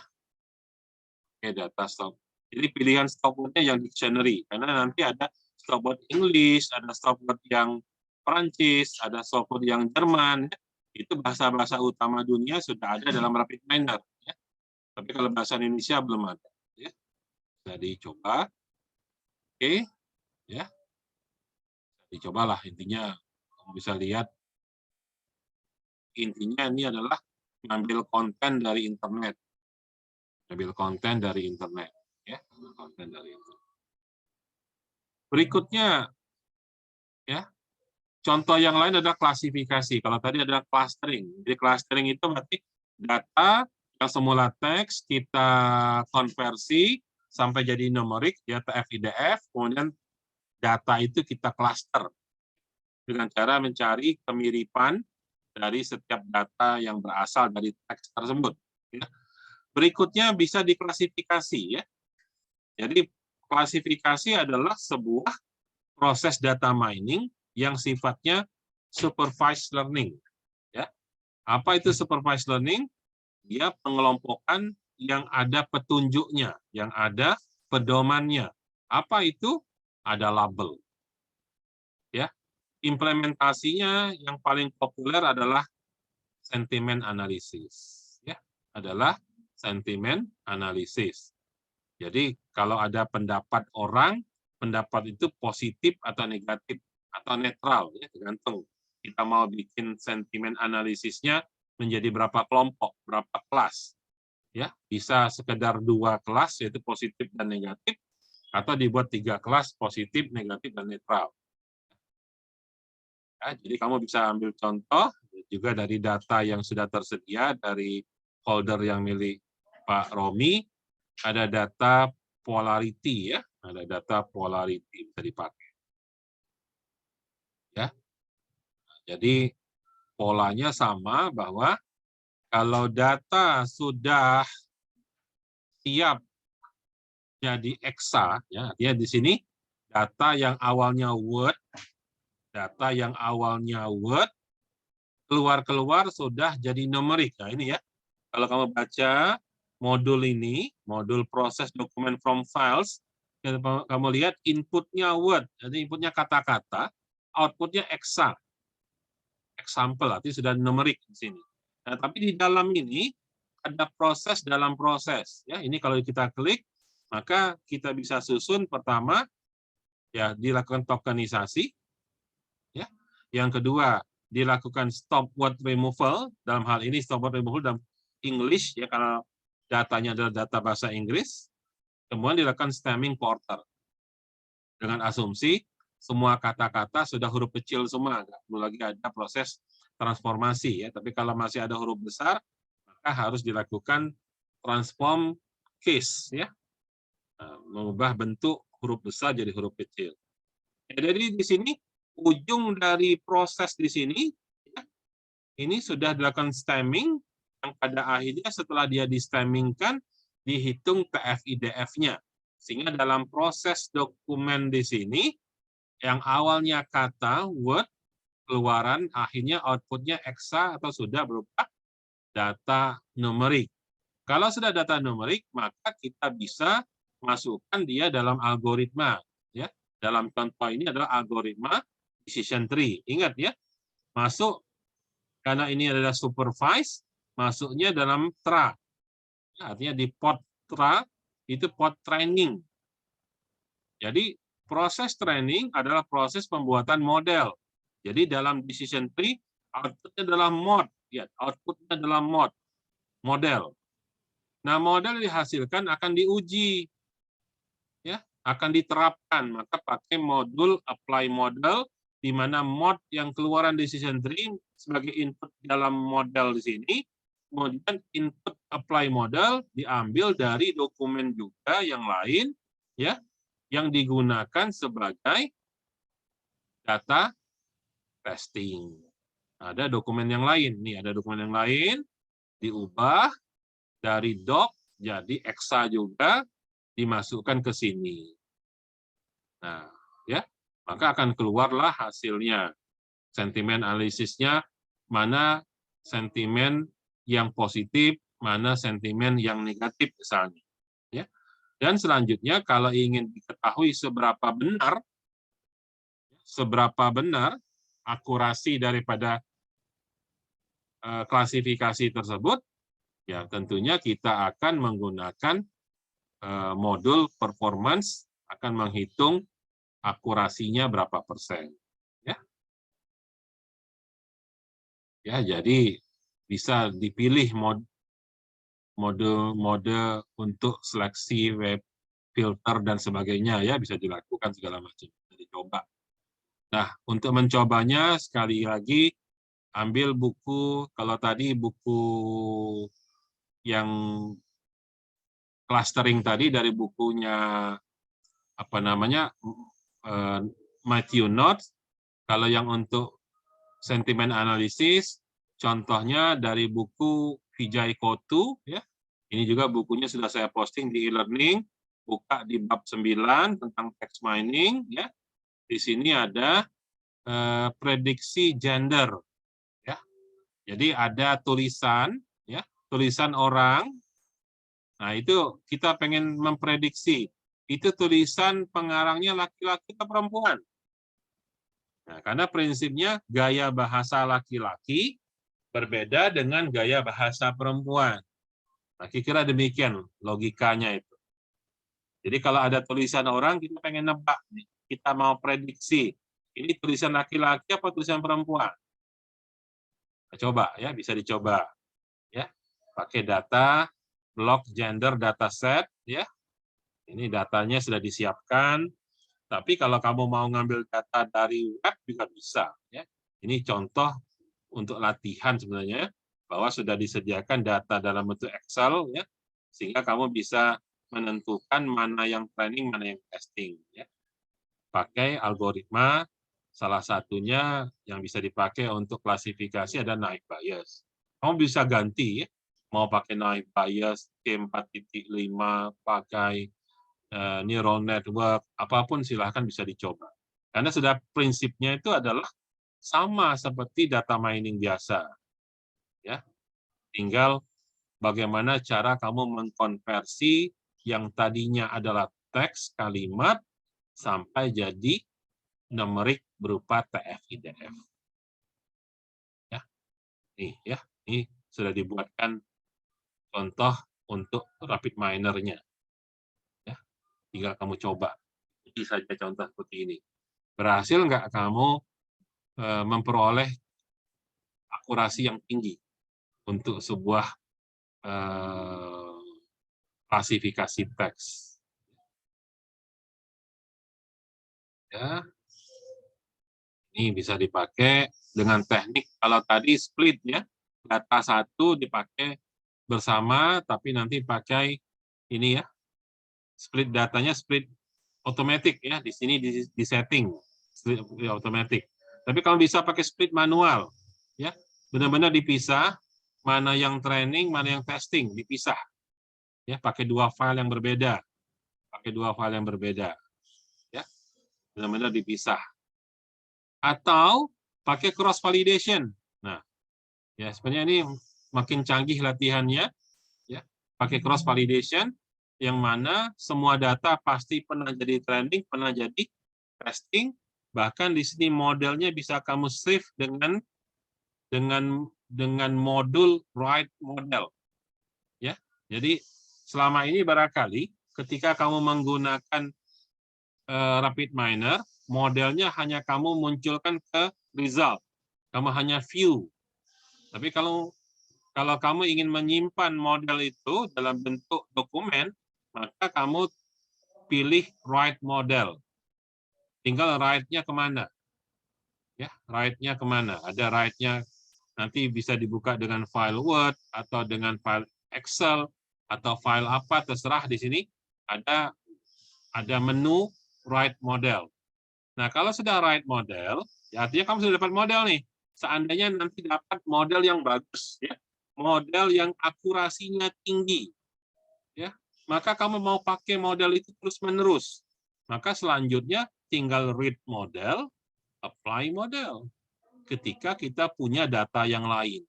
Oke, data stop. Jadi pilihan stopword-nya yang dictionary, karena nanti ada stopword English, ada stopword yang Prancis, ada stopword yang Jerman. Ya. Itu bahasa-bahasa utama dunia sudah ada dalam RapidMiner. Ya. Tapi kalau bahasa Indonesia belum ada. Ya. Bisa dicoba. Oke, ya. Dicobalah, intinya kamu bisa lihat, intinya ini adalah mengambil konten dari internet. Ambil konten dari internet. Ya, konten dari internet. Berikutnya, ya, contoh yang lain adalah klasifikasi. Kalau tadi ada clustering. Jadi clustering itu berarti data yang semula teks kita konversi sampai jadi numerik, ya, TF-IDF, kemudian data itu kita cluster dengan cara mencari kemiripan dari setiap data yang berasal dari teks tersebut. Ya. Berikutnya bisa diklasifikasi. Ya. Jadi klasifikasi adalah sebuah proses data mining yang sifatnya supervised learning. Ya. Apa itu supervised learning? Dia pengelompokan yang ada petunjuknya, yang ada pedomannya. Apa itu? Ada label. Ya, implementasinya yang paling populer adalah sentimen analisis. Ya, adalah sentimen analisis. Jadi kalau ada pendapat orang, pendapat itu positif atau negatif atau netral, ya, tergantung kita mau bikin sentimen analisisnya menjadi berapa kelompok, berapa kelas. Ya, bisa sekedar 2 kelas yaitu positif dan negatif, atau dibuat 3 kelas positif, negatif, dan netral. Ya, jadi kamu bisa ambil contoh juga dari data yang sudah tersedia dari folder yang milik Pak Romi, ada data polarity, ya, ada data polarity bisa dipakai. Ya, jadi polanya sama bahwa kalau data sudah siap jadi eksa, ya, artinya di sini data yang awalnya word, keluar sudah jadi numerik. Nah ini ya, kalau kamu baca modul ini, modul proses dokumen from files, kamu lihat inputnya word, jadi inputnya kata-kata, outputnya eksa, example, artinya sudah numerik di sini. Nah, tapi di dalam ini ada proses dalam proses. Ya, ini kalau kita klik, maka kita bisa susun pertama, ya dilakukan tokenisasi. Ya, yang kedua dilakukan stop word removal, dalam hal ini stop word removal dalam English, ya karena datanya adalah data bahasa Inggris. Kemudian dilakukan stemming porter dengan asumsi semua kata-kata sudah huruf kecil semua, nggak perlu lagi ada proses transformasi, ya. Tapi kalau masih ada huruf besar, maka harus dilakukan transform case, ya, mengubah bentuk huruf besar jadi huruf kecil. Ya, jadi di sini ujung dari proses di sini, ya, ini sudah dilakukan stemming, yang pada akhirnya setelah dia di-stemmingkan, dihitung PFIDF-nya. Sehingga dalam proses dokumen di sini, yang awalnya kata, word, keluaran, akhirnya outputnya eksa atau sudah berupa data numerik. Kalau sudah data numerik, maka kita bisa masukkan dia dalam algoritma. Ya, dalam contoh ini adalah algoritma decision tree. Ingat ya, masuk karena ini adalah supervise, masuknya dalam TRA. Ya, artinya di pod TRA itu pod training. Jadi proses training adalah proses pembuatan model. Jadi dalam decision tree outputnya adalah mod, ya, outputnya adalah model. Nah, model dihasilkan akan diuji, ya, akan diterapkan, maka pakai modul apply model, di mana mod yang keluaran decision tree sebagai input dalam model di sini, kemudian input apply model diambil dari dokumen juga yang lain, ya, yang digunakan sebagai data testing. Ada dokumen yang lain, nih ada dokumen yang lain, diubah dari doc jadi exa juga, dimasukkan ke sini. Nah, ya, maka akan keluarlah hasilnya. Sentimen analisisnya, mana sentimen yang positif, mana sentimen yang negatif misalnya. Ya. Dan selanjutnya kalau ingin diketahui seberapa benar akurasi daripada klasifikasi tersebut, ya tentunya kita akan menggunakan modul performance, akan menghitung akurasinya berapa persen. Ya, ya jadi bisa dipilih mode untuk seleksi web filter dan sebagainya, ya bisa dilakukan segala macam, bisa dicoba. Nah, untuk mencobanya sekali lagi ambil buku, kalau tadi buku yang clustering tadi dari bukunya apa namanya Matthew Knott. Kalau yang untuk sentimen analisis, contohnya dari buku Vijay Kotu, ya. Ini juga bukunya sudah saya posting di e-learning, buka di bab 9 tentang text mining, ya. Di sini ada prediksi gender, ya. Jadi ada tulisan, ya, tulisan orang, Nah, itu kita pengen memprediksi. Itu tulisan pengarangnya laki-laki atau perempuan. Nah, karena prinsipnya gaya bahasa laki-laki berbeda dengan gaya bahasa perempuan. Nah, kira-kira demikian logikanya itu. Jadi kalau ada tulisan orang, kita pengen nebak, kita mau prediksi, ini tulisan laki-laki apa tulisan perempuan? Nah, coba ya, bisa dicoba ya. Pakai data block gender dataset ya. Ini datanya sudah disiapkan. Tapi kalau kamu mau ngambil data dari web juga bisa ya. Ini contoh untuk latihan sebenarnya bahwa sudah disediakan data dalam bentuk Excel ya, sehingga kamu bisa menentukan mana yang training, mana yang testing ya. Pakai algoritma, salah satunya yang bisa dipakai untuk klasifikasi ada naive Bayes. Kamu bisa ganti ya, mau pakai naive Bayes, K4.5, pakai neural network, apapun silahkan bisa dicoba. Karena sudah prinsipnya itu adalah sama seperti data mining biasa. Ya, tinggal bagaimana cara kamu mengkonversi yang tadinya adalah teks kalimat sampai jadi numerik berupa TF-IDF. Ya, ini sudah dibuatkan contoh untuk rapid miner-nya. Ya, tinggal kamu coba. Ini saja contoh seperti ini. Berhasil nggak kamu memperoleh akurasi yang tinggi untuk sebuah klasifikasi teks. Ya, ini bisa dipakai dengan teknik kalau tadi split ya, data satu dipakai bersama, tapi nanti pakai ini ya, split datanya split otomatis ya, di sini di setting split otomatis. Tapi kalau bisa pakai split manual ya, benar-benar dipisah mana yang training, mana yang testing, dipisah ya, pakai dua file yang berbeda, ya, benar-benar dipisah. Atau pakai cross validation. Nah, ya sebenarnya ini makin canggih latihannya, ya, pakai cross validation yang mana semua data pasti pernah jadi training, pernah jadi testing, bahkan di sini modelnya bisa kamu save dengan modul write model, ya. Jadi selama ini barangkali ketika kamu menggunakan rapid miner, modelnya hanya kamu munculkan ke result, kamu hanya view. Tapi kalau kamu ingin menyimpan model itu dalam bentuk dokumen, maka kamu pilih write model. Tinggal write-nya kemana? Ya, write-nya kemana? Ada write-nya nanti bisa dibuka dengan file Word atau dengan file Excel atau file apa terserah di sini ada menu write model. Nah, kalau sudah write model, ya artinya kamu sudah dapat model nih. Seandainya nanti dapat model yang bagus, ya, model yang akurasinya tinggi, ya, maka kamu mau pakai model itu terus-menerus. Maka selanjutnya tinggal read model, apply model. Ketika kita punya data yang lain.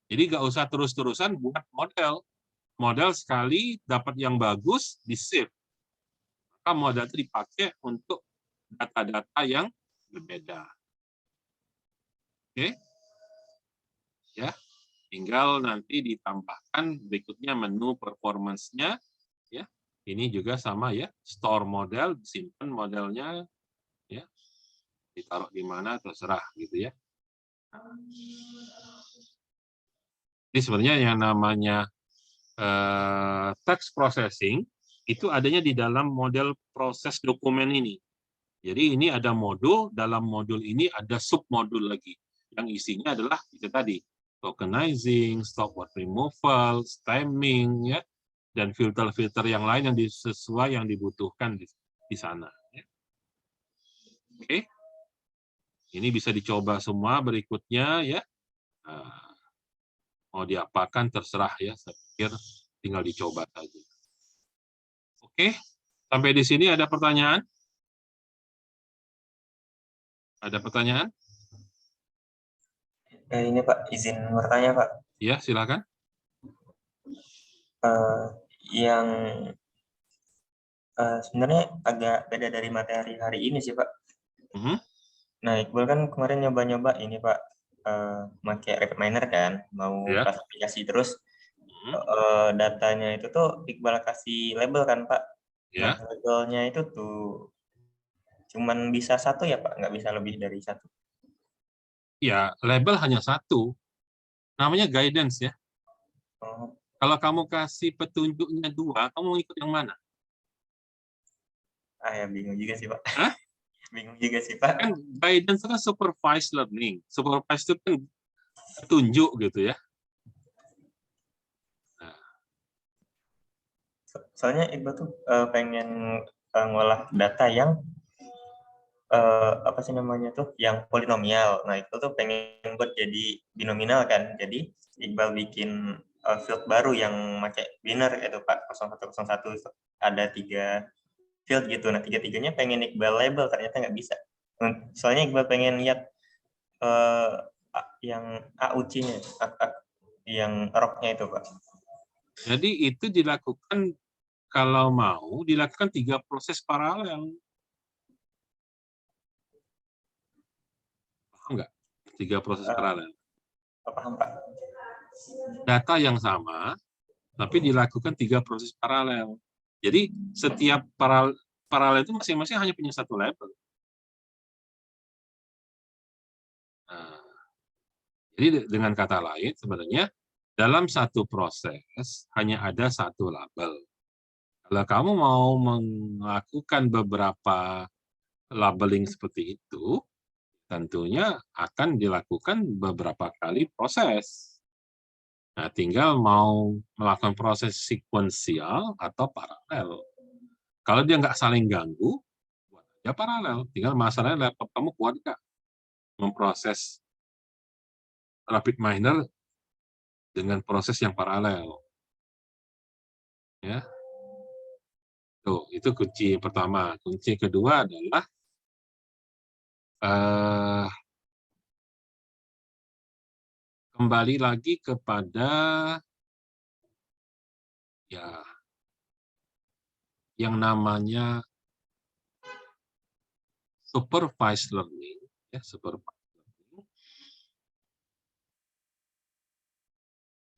Jadi nggak usah terus-terusan buat model. Model sekali dapat yang bagus, di-save. Maka model itu dipakai untuk data-data yang berbeda. Oke? Ya, tinggal nanti ditambahkan berikutnya menu performance-nya, ya. Ini juga sama ya, store model, simpan modelnya, ya. Ditaruh di mana terserah gitu ya. Jadi sebenarnya yang namanya text processing itu adanya di dalam model proses dokumen ini. Jadi ini ada modul, dalam modul ini ada submodul lagi yang isinya adalah itu tadi, tokenizing, stop word removal, stemming, ya, dan filter-filter yang lain yang sesuai yang dibutuhkan di sana. Ya. Oke, ini bisa dicoba semua berikutnya ya. Nah, mau diapakan terserah ya, saya pikir tinggal dicoba saja. Oke, sampai di sini ada pertanyaan? Ada pertanyaan? Ini Pak, izin bertanya Pak. Ya, silakan. yang sebenarnya agak beda dari materi hari ini sih Pak. Nah, Iqbal kan kemarin nyoba-nyoba ini Pak, pakai Rapidminer kan, mau Ya. klasifikasi terus datanya itu tuh Iqbal kasih label kan Pak. Nah, Ya. labelnya itu tuh cuman bisa satu ya Pak, nggak bisa lebih dari satu. Ya, label hanya satu. Namanya guidance ya. Oh, Kalau kamu kasih petunjuknya dua, kamu mau ikut yang mana? ya bingung juga sih Pak. Hah? Bingung juga sih Pak. Kan guidance kan supervised learning. Supervised itu kan petunjuk gitu ya. Nah, Soalnya Iqbal tuh pengen ngolah data yang apa sih namanya tuh yang polinomial. Nah, itu tuh pengen buat jadi binominal kan. Jadi Iqbal bikin field baru yang pakai biner itu Pak 0101 ada 3 field gitu. Nah, tiga-tiganya pengen Iqbal label ternyata nggak bisa. Soalnya Iqbal pengen lihat eh, yang AUC-nya, yang roknya itu Pak. jadi itu dilakukan kalau mau dilakukan 3 proses paralel. Paham nggak? 3 proses paralel. Paham Pak? Data yang sama, tapi dilakukan 3 proses paralel. Jadi setiap paralel itu masing-masing hanya punya satu label. Nah, jadi dengan kata lain sebenarnya dalam satu proses hanya ada satu label. Kalau kamu mau melakukan beberapa labeling seperti itu, tentunya akan dilakukan beberapa kali proses. Nah, tinggal mau melakukan proses sekuensial atau paralel. Kalau dia nggak saling ganggu, buat aja paralel. Tinggal masalahnya laptop kamu kuat nggak memproses Rapidminer dengan proses yang paralel. Ya, tuh itu kunci pertama. Kunci kedua adalah kembali lagi kepada ya yang namanya supervised learning, ya supervised learning.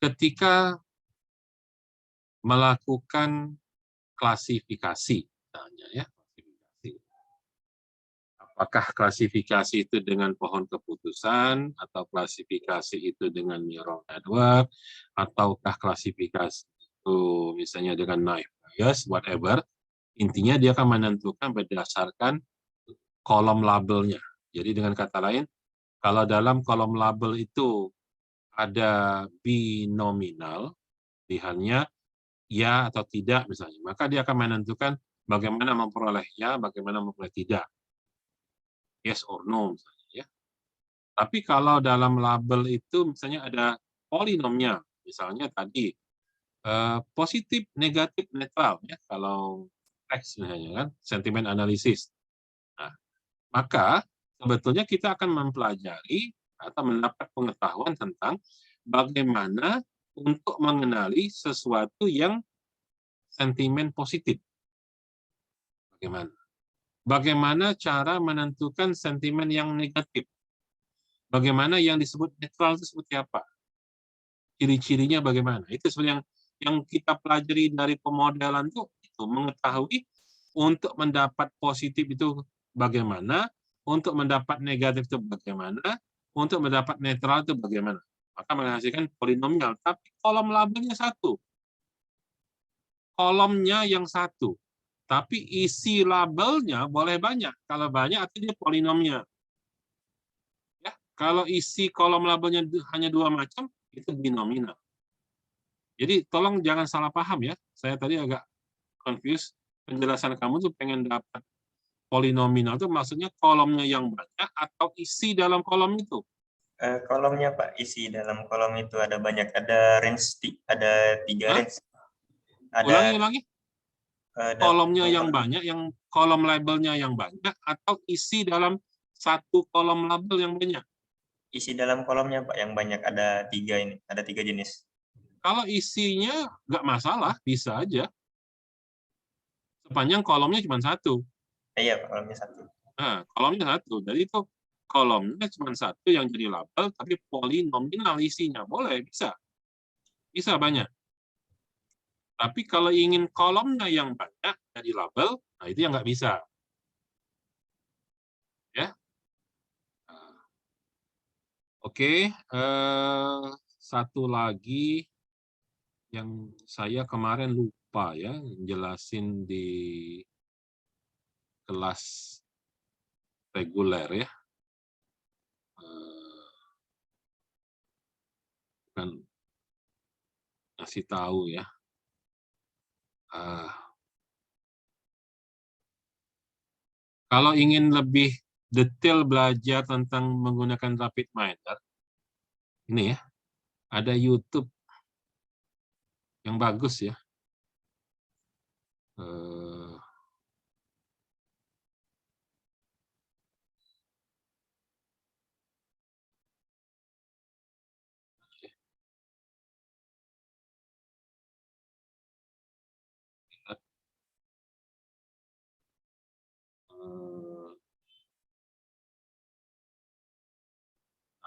Ketika melakukan klasifikasi, misalnya ya, klasifikasi. Apakah klasifikasi itu dengan pohon keputusan, atau klasifikasi itu dengan neural network, ataukah klasifikasi itu misalnya dengan naive bias, whatever. Intinya dia akan menentukan berdasarkan kolom labelnya. Jadi dengan kata lain, kalau dalam kolom label itu ada binominal, pilihannya ya atau tidak misalnya, maka dia akan menentukan bagaimana memperoleh ya, bagaimana memperoleh tidak, yes or no misalnya ya. Tapi kalau dalam label itu misalnya ada polinomnya, misalnya tadi positif, negatif, netral ya, kalau teks misalnya kan, sentimen analisis. Nah, maka sebetulnya kita akan mempelajari atau mendapat pengetahuan tentang bagaimana untuk mengenali sesuatu yang sentimen positif. Bagaimana? Bagaimana cara menentukan sentimen yang negatif? Bagaimana yang disebut netral itu seperti apa? Ciri-cirinya bagaimana? Itu sebenarnya yang kita pelajari dari pemodelan itu mengetahui untuk mendapat positif itu bagaimana, untuk mendapat negatif itu bagaimana, untuk mendapat netral itu bagaimana. Maka menghasilkan polinomial, tapi kolom labelnya satu. Kolomnya yang satu. Tapi isi labelnya boleh banyak. Kalau banyak, artinya dia polinomnya. Ya, kalau isi kolom labelnya hanya 2 macam, itu binominal. Jadi tolong jangan salah paham ya. Saya tadi agak confused. Penjelasan kamu tuh pengen dapat polinomial itu maksudnya kolomnya yang banyak atau isi dalam kolom itu? Kolomnya Pak, isi dalam kolom itu ada banyak, ada range, ada 3 Hah? range. Ada Ulangi. dalam Kolomnya yang banyak, yang kolom labelnya yang banyak, atau isi dalam satu kolom label yang banyak? isi dalam kolomnya Pak yang banyak, ada 3 ini, ada 3 jenis. Kalau isinya nggak masalah, bisa aja. Sepanjang kolomnya cuma satu. Iya, Pak, kolomnya satu. Nah, kolomnya satu. Jadi itu kolomnya cuma satu yang jadi label, tapi polinominal isinya. Boleh, bisa. Bisa banyak. Tapi kalau ingin kolomnya yang banyak jadi label, nah itu yang nggak bisa. Ya. Nah, oke, satu lagi yang saya kemarin lupa ya jelasin di kelas reguler ya. Kan ngasih tahu ya. Kalau ingin lebih detail belajar tentang menggunakan RapidMiner, ini ya, ada YouTube yang bagus ya.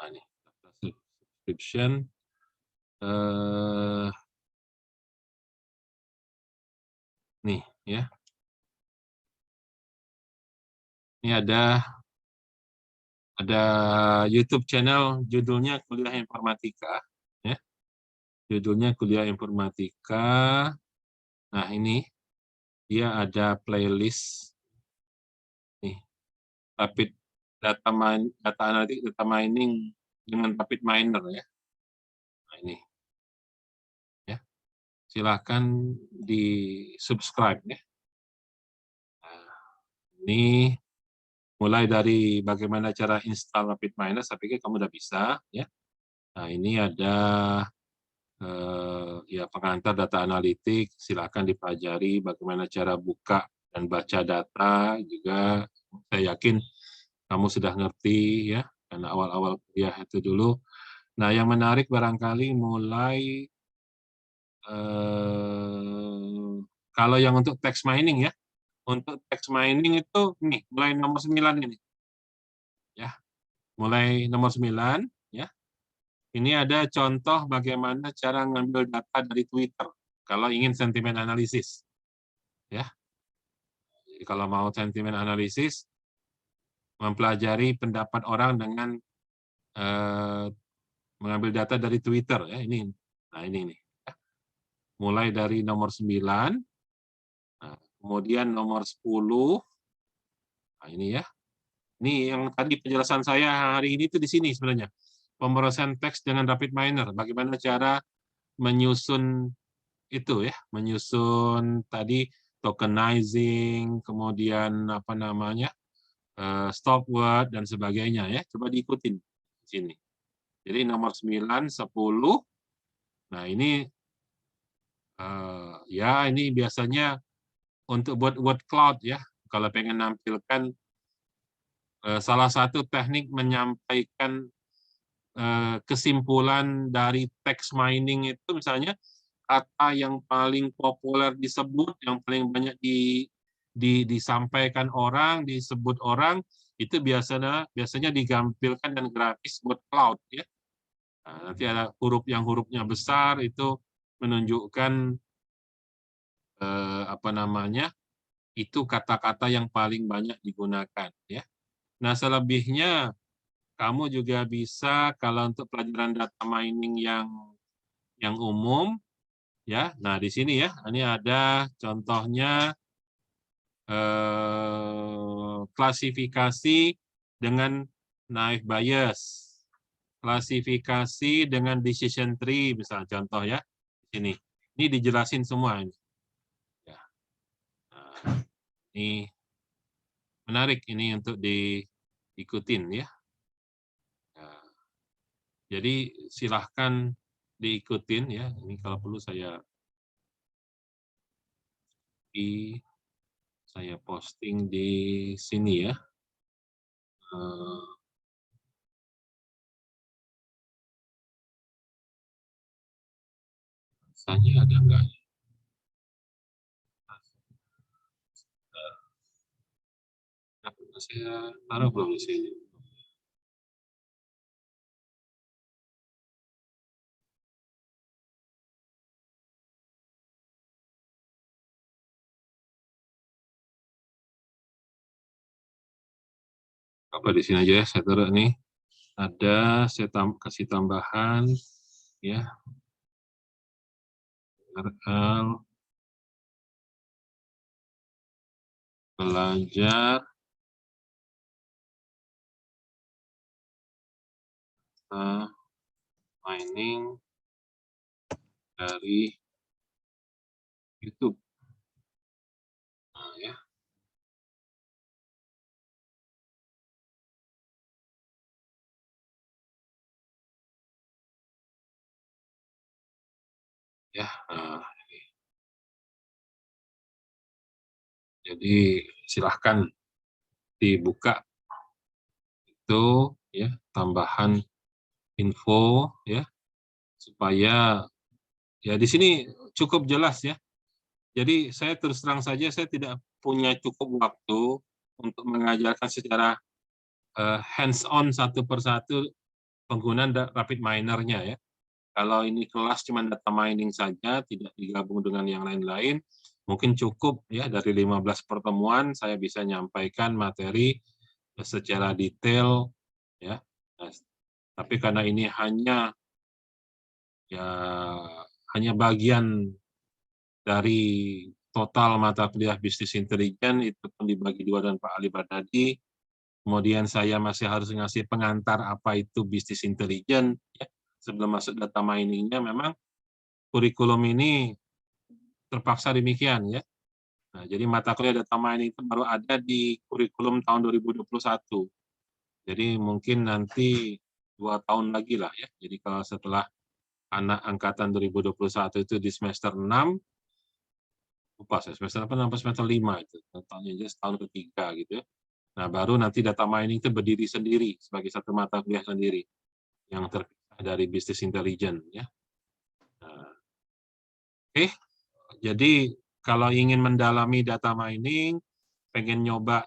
Nah, ini subscription. Nih ya. Ini ada YouTube channel judulnya Kuliah Informatika ya. Judulnya Kuliah Informatika. Nah, ini dia ada playlist nih. Rapid data analitik, data mining dengan RapidMiner ya. Nah, ini ya. Silakan di subscribe ya. Nah, ini mulai dari bagaimana cara install RapidMiner, saya pikir kamu udah bisa ya. Nah, ini ada ya pengantar data analitik, silakan dipelajari bagaimana cara buka dan baca data juga. Saya yakin kamu sudah ngerti ya, karena awal-awal kuliah itu dulu. Nah, yang menarik barangkali mulai kalau yang untuk text mining ya, untuk text mining itu nih mulai nomor 9 ini. Ya, mulai nomor 9 ya. Ini ada contoh bagaimana cara ngambil data dari Twitter kalau ingin sentimen analisis. Ya. Jadi kalau mau sentimen analisis, mempelajari pendapat orang dengan mengambil data dari Twitter ya, ini. Nah, ini nih. Ya. Mulai dari nomor 9, nah, kemudian nomor 10. Nah, ini ya. Ini yang tadi penjelasan saya hari ini itu di sini sebenarnya. Pemrosesan teks dengan RapidMiner, bagaimana cara menyusun itu ya, menyusun tadi tokenizing, kemudian apa namanya, stop word dan sebagainya ya. Coba diikutin di sini. Jadi nomor 9, 10. Nah, ini ya ini biasanya untuk buat word cloud ya. Kalau pengen nampilkan salah satu teknik menyampaikan kesimpulan dari text mining itu misalnya kata yang paling populer disebut, yang paling banyak disampaikan orang, disebut orang, itu biasanya digampilkan dan grafis buat cloud ya. Nah, nanti ada hurufnya besar itu menunjukkan apa namanya, itu kata-kata yang paling banyak digunakan ya. Nah, selebihnya kamu juga bisa kalau untuk pelajaran data mining yang umum ya. Nah, di sini ya, ini ada contohnya klasifikasi dengan naive bias, klasifikasi dengan decision tree misalnya contoh ya. Ini dijelasin semua ini. Ya. Nah, ini menarik ini untuk diikutin ya. Nah, jadi silahkan diikutin ya. Ini kalau perlu saya posting di sini ya. Datanya ada nggak? Saya taruh belum di sini? Apa di sini aja ya, saya taruh nih. Ada, saya kasih tambahan, ya. RL belajar mining dari YouTube. Nah, ya. Ya, nah, jadi silahkan dibuka itu ya, tambahan info ya, supaya ya di sini cukup jelas ya. Jadi saya terus terang saja saya tidak punya cukup waktu untuk mengajarkan secara hands-on satu persatu penggunaan rapid minernya ya. Kalau ini kelas cuma data mining saja, tidak digabung dengan yang lain-lain, mungkin cukup ya dari 15 pertemuan saya bisa nyampaikan materi secara detail ya. Nah, tapi karena ini hanya bagian dari total mata kuliah bisnis intelijen, itu pun dibagi dua dan Pak Ali Bardadi. Kemudian saya masih harus ngasih pengantar apa itu bisnis intelijen ya. Sebelum masuk data miningnya, memang kurikulum ini terpaksa demikian ya. Nah, jadi mata kuliah data mining itu baru ada di kurikulum tahun 2021. Jadi mungkin nanti 2 tahun lagi lah ya. Jadi kalau setelah anak angkatan 2021 itu di semester 6, lupa saya semester apa, sampai semester 5 itu. Totalnya aja setahun ketiga gitu ya. Nah, baru nanti data mining itu berdiri sendiri sebagai satu mata kuliah sendiri yang terpisah dari bisnis intelijen ya. Nah, oke. Jadi kalau ingin mendalami data mining, pengen nyoba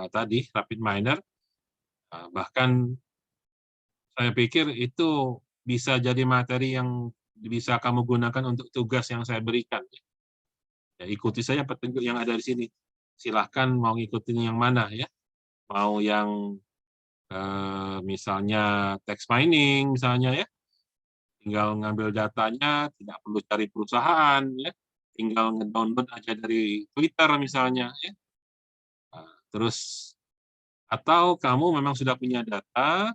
tadi rapid miner, bahkan saya pikir itu bisa jadi materi yang bisa kamu gunakan untuk tugas yang saya berikan. Ya, ikuti saja petunjuk yang ada di sini. Silahkan mau ngikutin yang mana ya. Mau yang misalnya text mining misalnya ya, tinggal ngambil datanya, tidak perlu cari perusahaan ya, tinggal ngedownload aja dari Twitter misalnya ya. Nah, terus atau kamu memang sudah punya data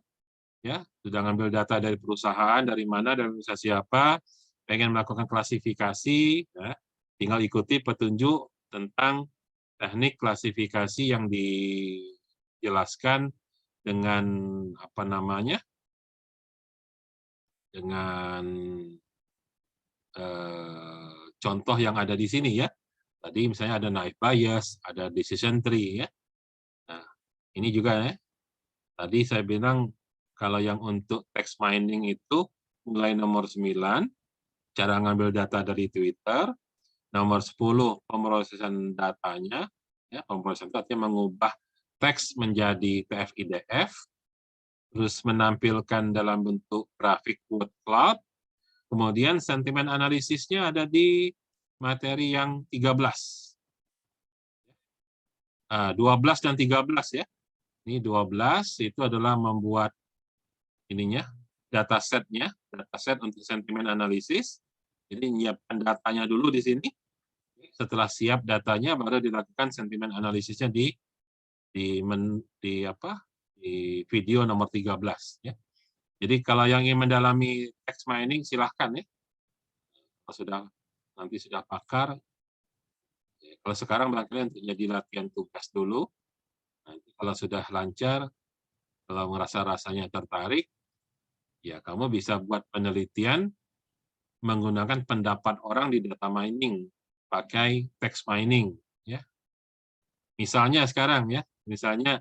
ya, sudah ngambil data dari perusahaan, dari mana, dari perusahaan siapa, pengen melakukan klasifikasi ya, tinggal ikuti petunjuk tentang teknik klasifikasi yang dijelaskan dengan apa namanya, dengan contoh yang ada di sini ya. Tadi misalnya ada naive bias, ada decision tree ya. Nah, ini juga ya. Tadi saya bilang kalau yang untuk text mining itu mulai nomor 9, cara ngambil data dari Twitter, nomor 10 pemrosesan datanya, ya, pemrosesan itu artinya mengubah teks menjadi TF-IDF, terus menampilkan dalam bentuk grafik word cloud. Kemudian sentimen analisisnya ada di materi yang 13. 12 dan 13 ya. Ini 12 itu adalah membuat ininya, datasetnya, dataset untuk sentimen analisis. Jadi menyiapkan datanya dulu di sini. Setelah siap datanya baru dilakukan sentimen analisisnya di video nomor 13 ya. Jadi kalau yang ingin mendalami text mining silahkan ya. Kalau nanti sudah pakar, kalau sekarang barangkali untuk jadi latihan tugas dulu. Nanti kalau sudah lancar, kalau merasa rasanya tertarik, ya kamu bisa buat penelitian menggunakan pendapat orang di data mining pakai text mining ya. Misalnya sekarang ya, misalnya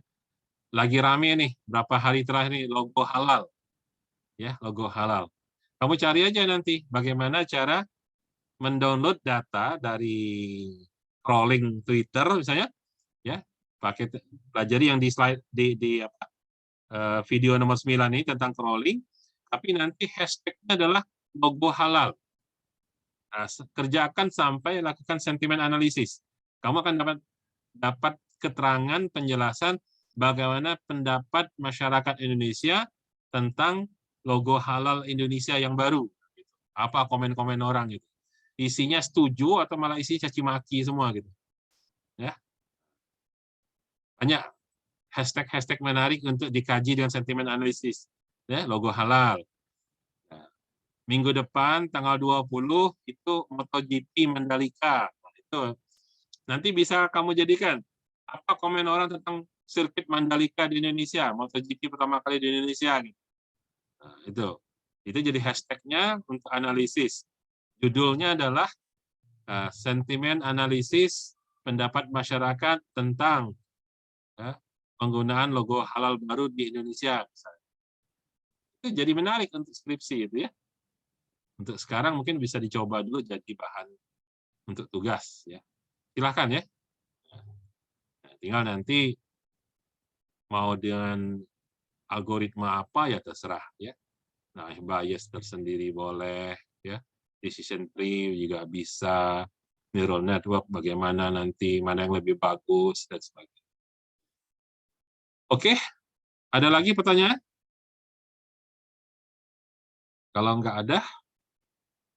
lagi rame nih berapa hari terakhir nih logo halal. Ya, logo halal. Kamu cari aja nanti bagaimana cara mendownload data dari crawling Twitter misalnya, ya, pakai pelajari yang di slide di apa, video nomor 9 ini tentang crawling, tapi nanti hashtag-nya adalah logo halal. Nah, kerjakan sampai lakukan sentimen analisis. Kamu akan dapat keterangan penjelasan bagaimana pendapat masyarakat Indonesia tentang logo halal Indonesia yang baru. Apa komen-komen orang gitu. Isinya setuju atau malah isi caci maki semua gitu. Ya. Banyak hashtag-hashtag menarik untuk dikaji dengan sentimen analisis. Ya, logo halal. Nah, minggu depan tanggal 20 itu MotoGP Mandalika. Nah, itu nanti bisa kamu jadikan apa komen orang tentang sirkuit Mandalika di Indonesia, MotoGP pertama kali di Indonesia gitu. Nah, itu jadi hashtag-nya untuk analisis. Judulnya adalah sentimen analisis pendapat masyarakat tentang penggunaan logo halal baru di Indonesia. Misalnya. Itu jadi menarik untuk skripsi itu ya. Untuk sekarang mungkin bisa dicoba dulu jadi bahan untuk tugas ya. Silahkan ya. Nah, tinggal nanti mau dengan algoritma apa ya terserah ya. Nah, bias tersendiri boleh ya. Decision tree juga bisa. Neural network bagaimana nanti, mana yang lebih bagus dan sebagainya. Oke, ada lagi pertanyaan? Kalau nggak ada,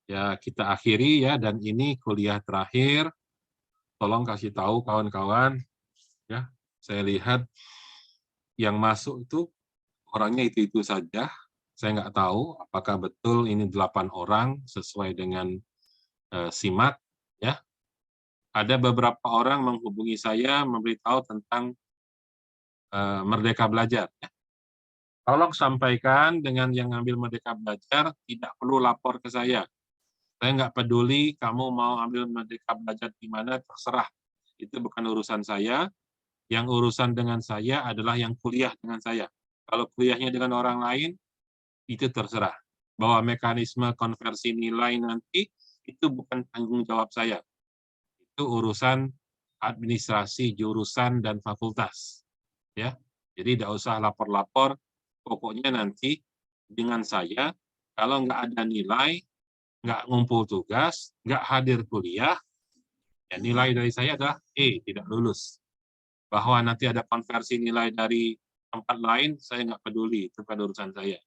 ya kita akhiri ya, dan ini kuliah terakhir. Tolong kasih tahu kawan-kawan, ya. Saya lihat yang masuk itu orangnya itu-itu saja. Saya nggak tahu apakah betul ini 8 orang sesuai dengan SIMAK, ya. Ada beberapa orang menghubungi saya memberitahu tentang Merdeka Belajar. Ya. Tolong sampaikan dengan yang ngambil Merdeka Belajar, tidak perlu lapor ke saya. Saya nggak peduli kamu mau ambil Merdeka Belajar di mana, terserah. Itu bukan urusan saya. Yang urusan dengan saya adalah yang kuliah dengan saya. Kalau kuliahnya dengan orang lain, itu terserah. Bahwa mekanisme konversi nilai nanti, itu bukan tanggung jawab saya. Itu urusan administrasi, jurusan, dan fakultas. Ya, jadi tidak usah lapor-lapor. Pokoknya nanti dengan saya, kalau nggak ada nilai, nggak ngumpul tugas, nggak hadir kuliah, ya nilai dari saya adalah tidak lulus. Bahwa nanti ada konversi nilai dari tempat lain, saya nggak peduli, itu bukan urusan saya.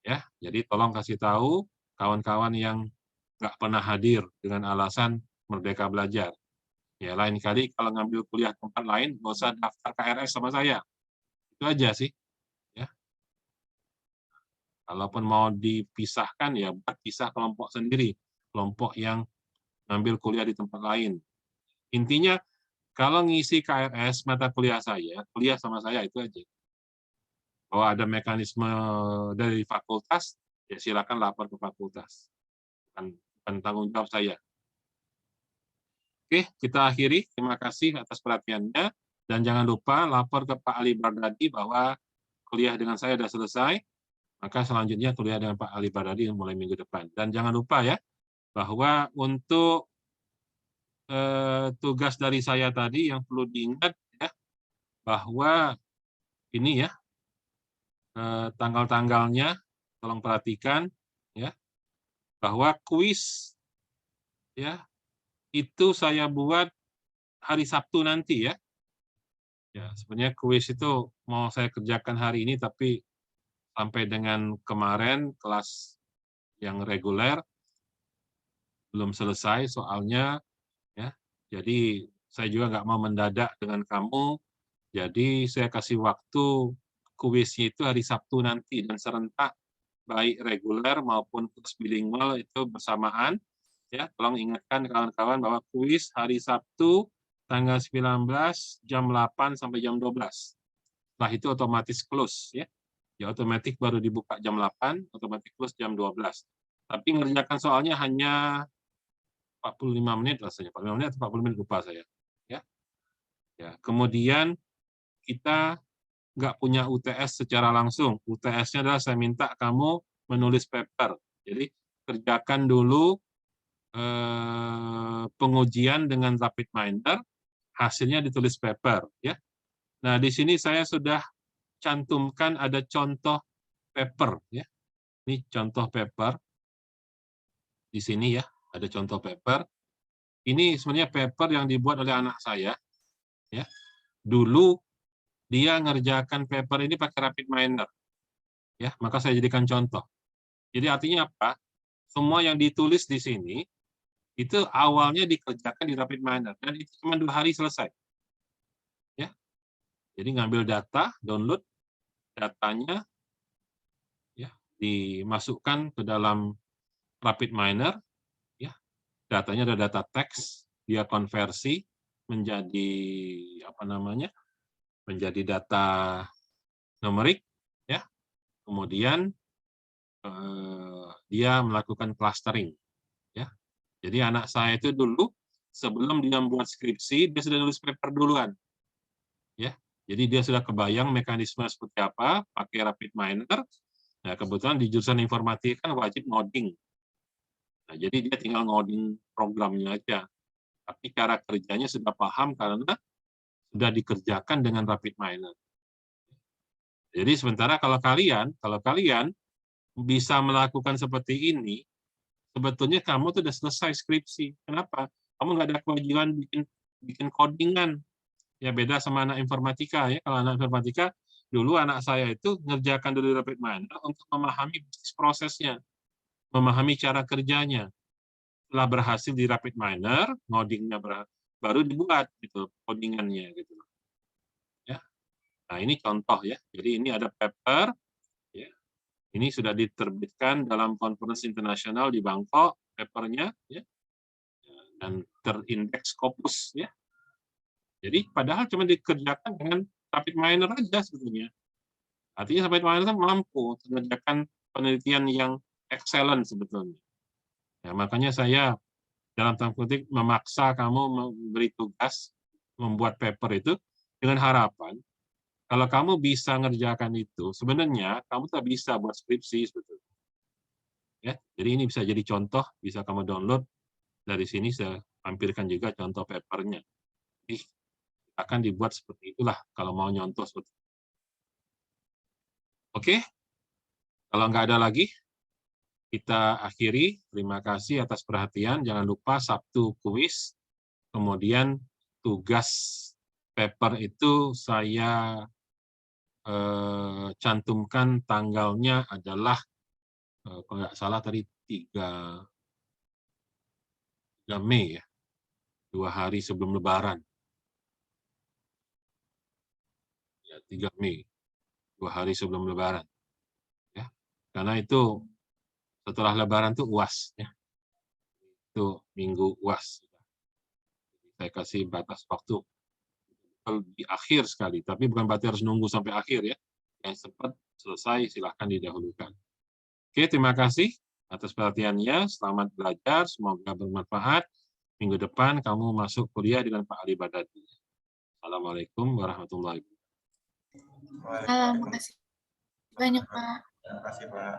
Ya, jadi tolong kasih tahu kawan-kawan yang nggak pernah hadir dengan alasan Merdeka Belajar. Ya, lain kali kalau ngambil kuliah tempat lain, nggak usah daftar KRS sama saya. Itu aja sih. Ya. Kalaupun mau dipisahkan, ya buat pisah kelompok sendiri. Kelompok yang ngambil kuliah di tempat lain. Intinya, kalau ngisi KRS mata kuliah saya, kuliah sama saya, itu aja. Bahwa ada mekanisme dari fakultas, ya silakan lapor ke fakultas. Bukan tanggung jawab saya. Oke, kita akhiri. Terima kasih atas perhatiannya. Dan jangan lupa lapor ke Pak Ali Bardadi bahwa kuliah dengan saya sudah selesai. Maka selanjutnya kuliah dengan Pak Ali Bardadi mulai minggu depan. Dan jangan lupa ya, bahwa untuk tugas dari saya tadi yang perlu diingat ya, bahwa ini ya, tanggal-tanggalnya, tolong perhatikan ya, bahwa kuis ya, itu saya buat hari Sabtu nanti ya. Ya, sebenarnya kuis itu mau saya kerjakan hari ini, tapi sampai dengan kemarin kelas yang reguler belum selesai soalnya ya. Jadi saya juga nggak mau mendadak dengan kamu. Jadi saya kasih waktu kuisnya itu hari Sabtu nanti dan serentak baik reguler maupun kelas bilingual itu bersamaan. Ya, tolong ingatkan kawan-kawan bahwa kuis hari Sabtu tanggal 19 jam 8 sampai jam 12. Setelah itu otomatis close ya. Ya otomatis baru dibuka jam 8, otomatis close jam 12. Tapi ngerjakan soalnya hanya 45 menit rasanya, 45 menit atau 40 menit lupa saya. Ya. Ya, kemudian kita nggak punya UTS secara langsung. UTS-nya adalah saya minta kamu menulis paper. Jadi kerjakan dulu pengujian dengan RapidMiner, hasilnya ditulis paper, ya. Nah, di sini saya sudah cantumkan ada contoh paper, ya. Ini contoh paper di sini, ya. Ada contoh paper. Ini sebenarnya paper yang dibuat oleh anak saya, ya. Dulu dia ngerjakan paper ini pakai RapidMiner, ya. Maka saya jadikan contoh. Jadi artinya apa? Semua yang ditulis di sini itu awalnya dikerjakan di RapidMiner dan itu cuma 2 hari selesai. Ya. Jadi ngambil data, download datanya, ya, dimasukkan ke dalam RapidMiner, ya. Datanya ada data teks, dia konversi menjadi apa namanya? Menjadi data numerik, ya. Kemudian dia melakukan clustering, ya. Jadi anak saya itu dulu sebelum dia membuat skripsi, dia sudah nulis paper duluan. Ya. Jadi dia sudah kebayang mekanisme seperti apa, pakai RapidMiner. Nah, kebetulan di jurusan informatika kan wajib ngoding. Nah, jadi dia tinggal ngoding programnya aja. Tapi cara kerjanya sudah paham karena sudah dikerjakan dengan RapidMiner. Jadi sementara kalau kalian bisa melakukan seperti ini, sebetulnya kamu tuh udah selesai skripsi. Kenapa? Kamu nggak ada kewajiban bikin codingan. Ya beda sama anak informatika, ya. Kalau anak informatika, dulu anak saya itu ngerjakan dulu RapidMiner untuk memahami bisnis prosesnya, memahami cara kerjanya. Setelah berhasil di RapidMiner, ngodingnya baru dibuat gitu codingannya gitu. Ya. Nah, ini contoh, ya. Jadi ini ada paper, ya. Ini sudah diterbitkan dalam konferensi internasional di Bangkok, papernya, ya, dan terindeks Scopus, ya. Jadi padahal cuma dikerjakan dengan RapidMiner aja sebetulnya. Artinya RapidMiner mampu mengerjakan penelitian yang excellent sebetulnya. Ya, makanya saya dalam tanda kutip memaksa kamu memberi tugas membuat paper itu dengan harapan kalau kamu bisa ngerjakan itu, sebenarnya kamu tak bisa buat skripsi sebetulnya. Ya, jadi ini bisa jadi contoh, bisa kamu download dari sini. Saya tampilkan juga contoh papernya. Jadi akan dibuat seperti itulah kalau mau nyontoh seperti itu. Oke, kalau nggak ada lagi, kita akhiri. Terima kasih atas perhatian. Jangan lupa Sabtu kuis, kemudian tugas paper itu saya cantumkan tanggalnya adalah kalau nggak salah tadi 3 Mei, ya, 2 hari sebelum Lebaran. Ya, 3 Mei, 2 hari sebelum Lebaran. Ya, karena itu setelah Lebaran itu UAS, ya. Itu minggu UAS. Saya kasih batas waktu di akhir sekali, tapi bukan berarti harus nunggu sampai akhir, ya. Yang cepat selesai silahkan didahulukan. Oke, terima kasih atas perhatiannya. Selamat belajar, semoga bermanfaat. Minggu depan kamu masuk kuliah dengan Pak Ali Badadi. Assalamualaikum warahmatullahi wabarakatuh. Terima kasih banyak, Pak. Terima kasih, Pak.